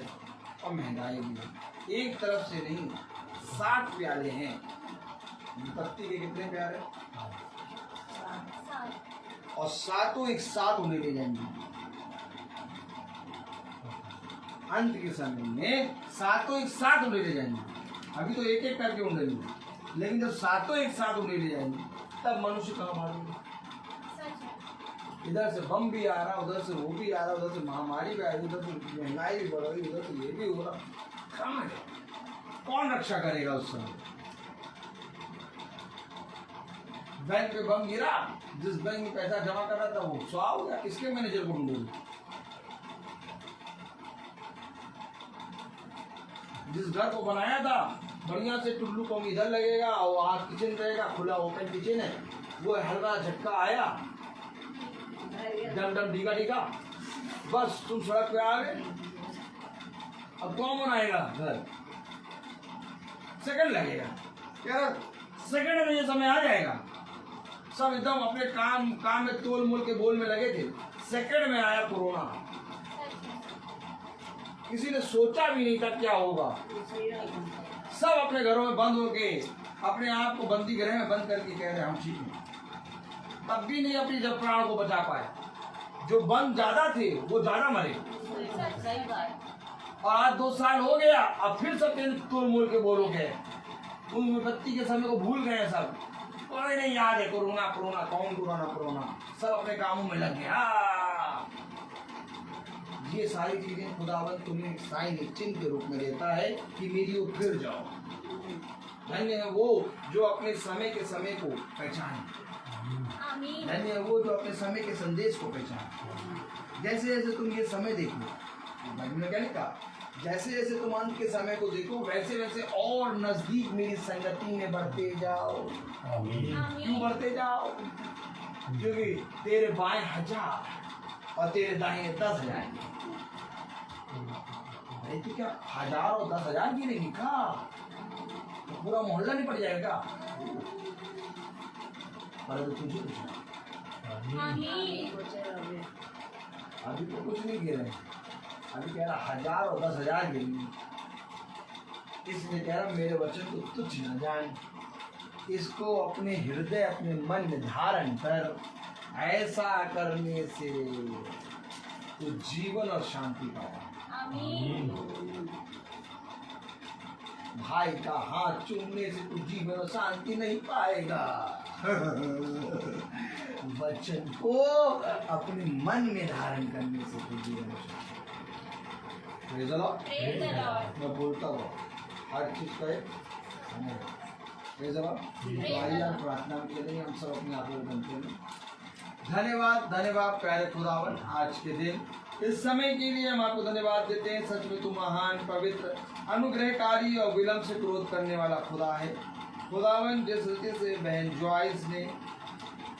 और महंगाई भी है। एक तरफ से नहीं, 60 प्याले हैं। विपत्ति के कितने प्यारे? और सातों एक साथ होने ले जाएंगे। अंत के समय में सातों एक साथ होने ले जाएंगे। अभी तो एक एक करके उड़ेंगे, लेकिन जब सातों एक साथ होने ले जाएंगे तब मनुष्य कहाँ मारेंगे? इधर से बम भी आ रहा, उधर से वो भी आ रहा, उधर से महामारी भी आ रही, उधर से महंगाई भी बढ़ रही, उधर से ये भी हो रहा। कहाँ है? कौन रक्षा करेगा उस समय? बैंक पे बम गिरा, जिस बैंक में पैसा जमा कर रहा था वो स्वाह हो गया। किसके मैनेजर को ढूंढोगे? जिस घर को बनाया था बढ़िया से, टुल्लू पंप इधर लगेगा और वहाँ किचन रहेगा, खुला ओपन किचन है, वो हल्का झटका आया, डम डम ढीका ढीका, बस तुम सड़क पे आ गए। अब कौन बनाएगा घर? सेकंड लगेगा क्या? सेकंड में ये समय आ जाएगा। सब एकदम अपने काम में तोल मोल के बोल में लगे थे। सेकंड में आया कोरोना। किसी ने सोचा भी नहीं था क्या होगा। सब अपने घरों में बंद होके अपने आप को बंदी गृह में बंद करके कह रहे हम ठीक हैं। तब भी नहीं अपनी जब प्राण को बचा पाए। जो बंद ज्यादा थे वो ज्यादा मरे। और आज 2 साल हो गया, अब फिर सब तोल मोल के बोल हो गए। उन विपत्ति के समय को भूल गए सब। कोई नहीं याद है कोरोना कोरोना, कौन कोरोना कोरोना, सब अपने कामों में लग गया। ये सारी चीजें खुदावंद तुम्हें एक साइन, एक चिन्ह के रूप में देता है कि मेरी ओर फिर जाओ। धन्य है वो जो अपने समय को पहचाने। धन्य है वो जो अपने समय के संदेश को पहचाने। जैसे जैसे तुम ये समय देखो, बाइबल में क्या लिखा? जैसे जैसे तुम अंत के समय को देखो, वैसे वैसे और नजदीक मेरी संगति में बढ़ते जाओ। क्यों बढ़ते जाओ? क्योंकि तेरे बाएं 1000 और तेरे दाहिने 10,000। अरे तो क्या 1000 और 10,000 गिरेगी क्या? तो पूरा मोहल्ला नहीं पड़ जाएगा? पर तो तुझे कुछ अभी तो कुछ नहीं गिरे। अभी कह रहा 1000 और 10,000 गिरेंगी। इसलिए कह रहा मेरे वचन को तुच्छ न जान, इसको अपने हृदय अपने मन में धारण कर। ऐसा करने से तो जीवन और शांति पाएगा। भाई का हाथ चूमने से तू जीवन और शांति नहीं पाएगा। वचन को अपने मन में धारण करने से तू जीवन और शांति। मैं बोलता हूँ हर चीज का एक प्रार्थना के लिए हम सब अपने आप को बनते हैं। धन्यवाद धन्यवाद प्यारे खुदावन, आज के दिन इस समय के लिए हम आपको धन्यवाद देते हैं। सच में तू महान, पवित्र, अनुग्रहकारी और विलंब से क्रोध करने वाला खुदा है। खुदावन, जिस रीति से बहन जॉइस ने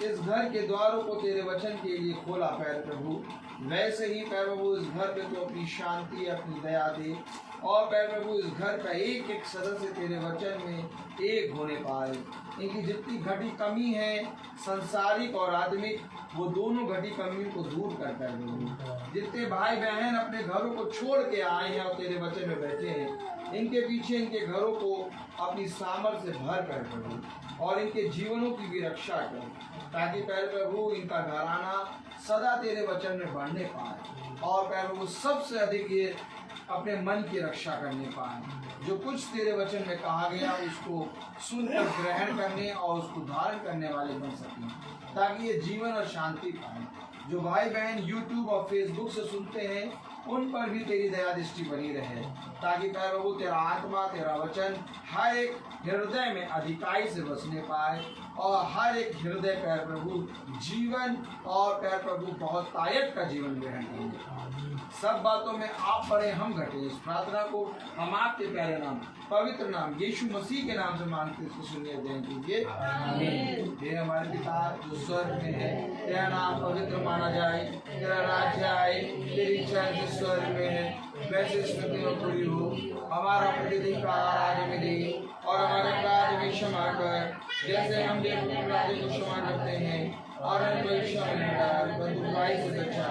इस घर के द्वारों को तेरे वचन के लिए खोला प्यारे प्रभु, वैसे ही प्यारे प्रभु इस घर पे तो अपनी शांति, अपनी दया दे। और प्यारे प्रभु इस घर का एक एक सदस्य तेरे वचन में एक होने पाए। इनकी जितनी घटी कमी है संसारिक और आत्मिक, वो दोनों घटी कमियों को दूर कर प्यारे प्रभु। जितने भाई बहन अपने घरों को छोड़ के आए हैं और तेरे वचन में बैठे हैं, इनके पीछे इनके घरों को अपनी सामर्थ्य से भर कर प्रभु, और इनके जीवनों की भी रक्षा कर, ताकि प्यारे प्रभु इनका घराना सदा तेरे वचन में बढ़ने पाए। और प्यारे प्रभु सबसे अधिक ये अपने मन की रक्षा करने पाए। जो कुछ तेरे वचन में कहा गया उसको सुनकर ग्रहण करने और उसको धारण करने वाले बन सकें, ताकि ये जीवन और शांति पाए। जो भाई बहन यूट्यूब और फेसबुक से सुनते हैं उन पर भी तेरी दया दृष्टि बनी रहे, ताकि प्रभु तेरा आत्मा तेरा वचन हर एक हृदय में अधिकाई से बसने पाए और हर एक हृदय पैर प्रभु जीवन और पैर प्रभु बहुत तायत का जीवन ग्रहण करेंगे। सब बातों में आप बड़े हम घटे। इस प्रार्थना को हम आपके प्यारे नाम पवित्र नाम यीशु मसीह के नाम से मांगते इसको सुनिए दें कीजिए आमीन। हे हमारे पिता जो स्वर्ग में है, तेरा नाम पवित्र माना जाए, तेरा राज्य आए, तेरी इच्छा जिस स्वर्ग में है वैसे इस पृथ्वी में पूरी हो। हमारा प्रतिदिन का आहार हमें दे और हमारे अपराध में क्षमा कर जैसे हम भी अपने अपराधी को क्षमा करते हैं, और हमें परीक्षा में न डाल परंतु बुराई से बचा।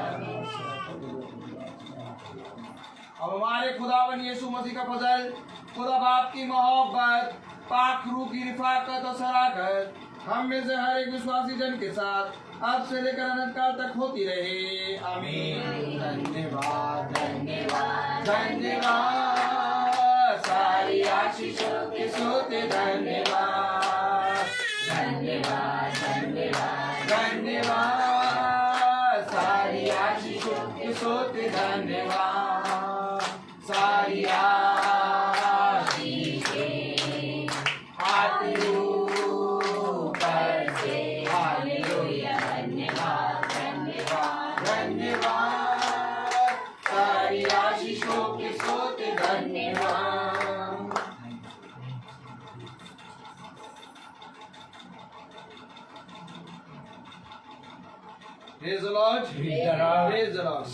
अब हमारे खुदावन यीशु मसीह का फजल, खुदा बाप की मोहब्बत, पाक रूह की रिफाकत और सराहत हम में से हर एक विश्वासी जन के साथ अब से लेकर अनंत काल तक होती रहे आमीन। धन्यवाद धन्यवाद धन्यवाद सारी आशीषों के सोते धन्यवाद धन्यवाद धन्यवाद धन्यवाद सारी आशीषों के सोते धन्यवाद सारी आशीषें आती ऊपर से हालेलुया धन्यवाद धन्यवाद धन्यवाद सारी आशीषों के सोते धन्यवाद। Praise the Lord. Praise the Lord.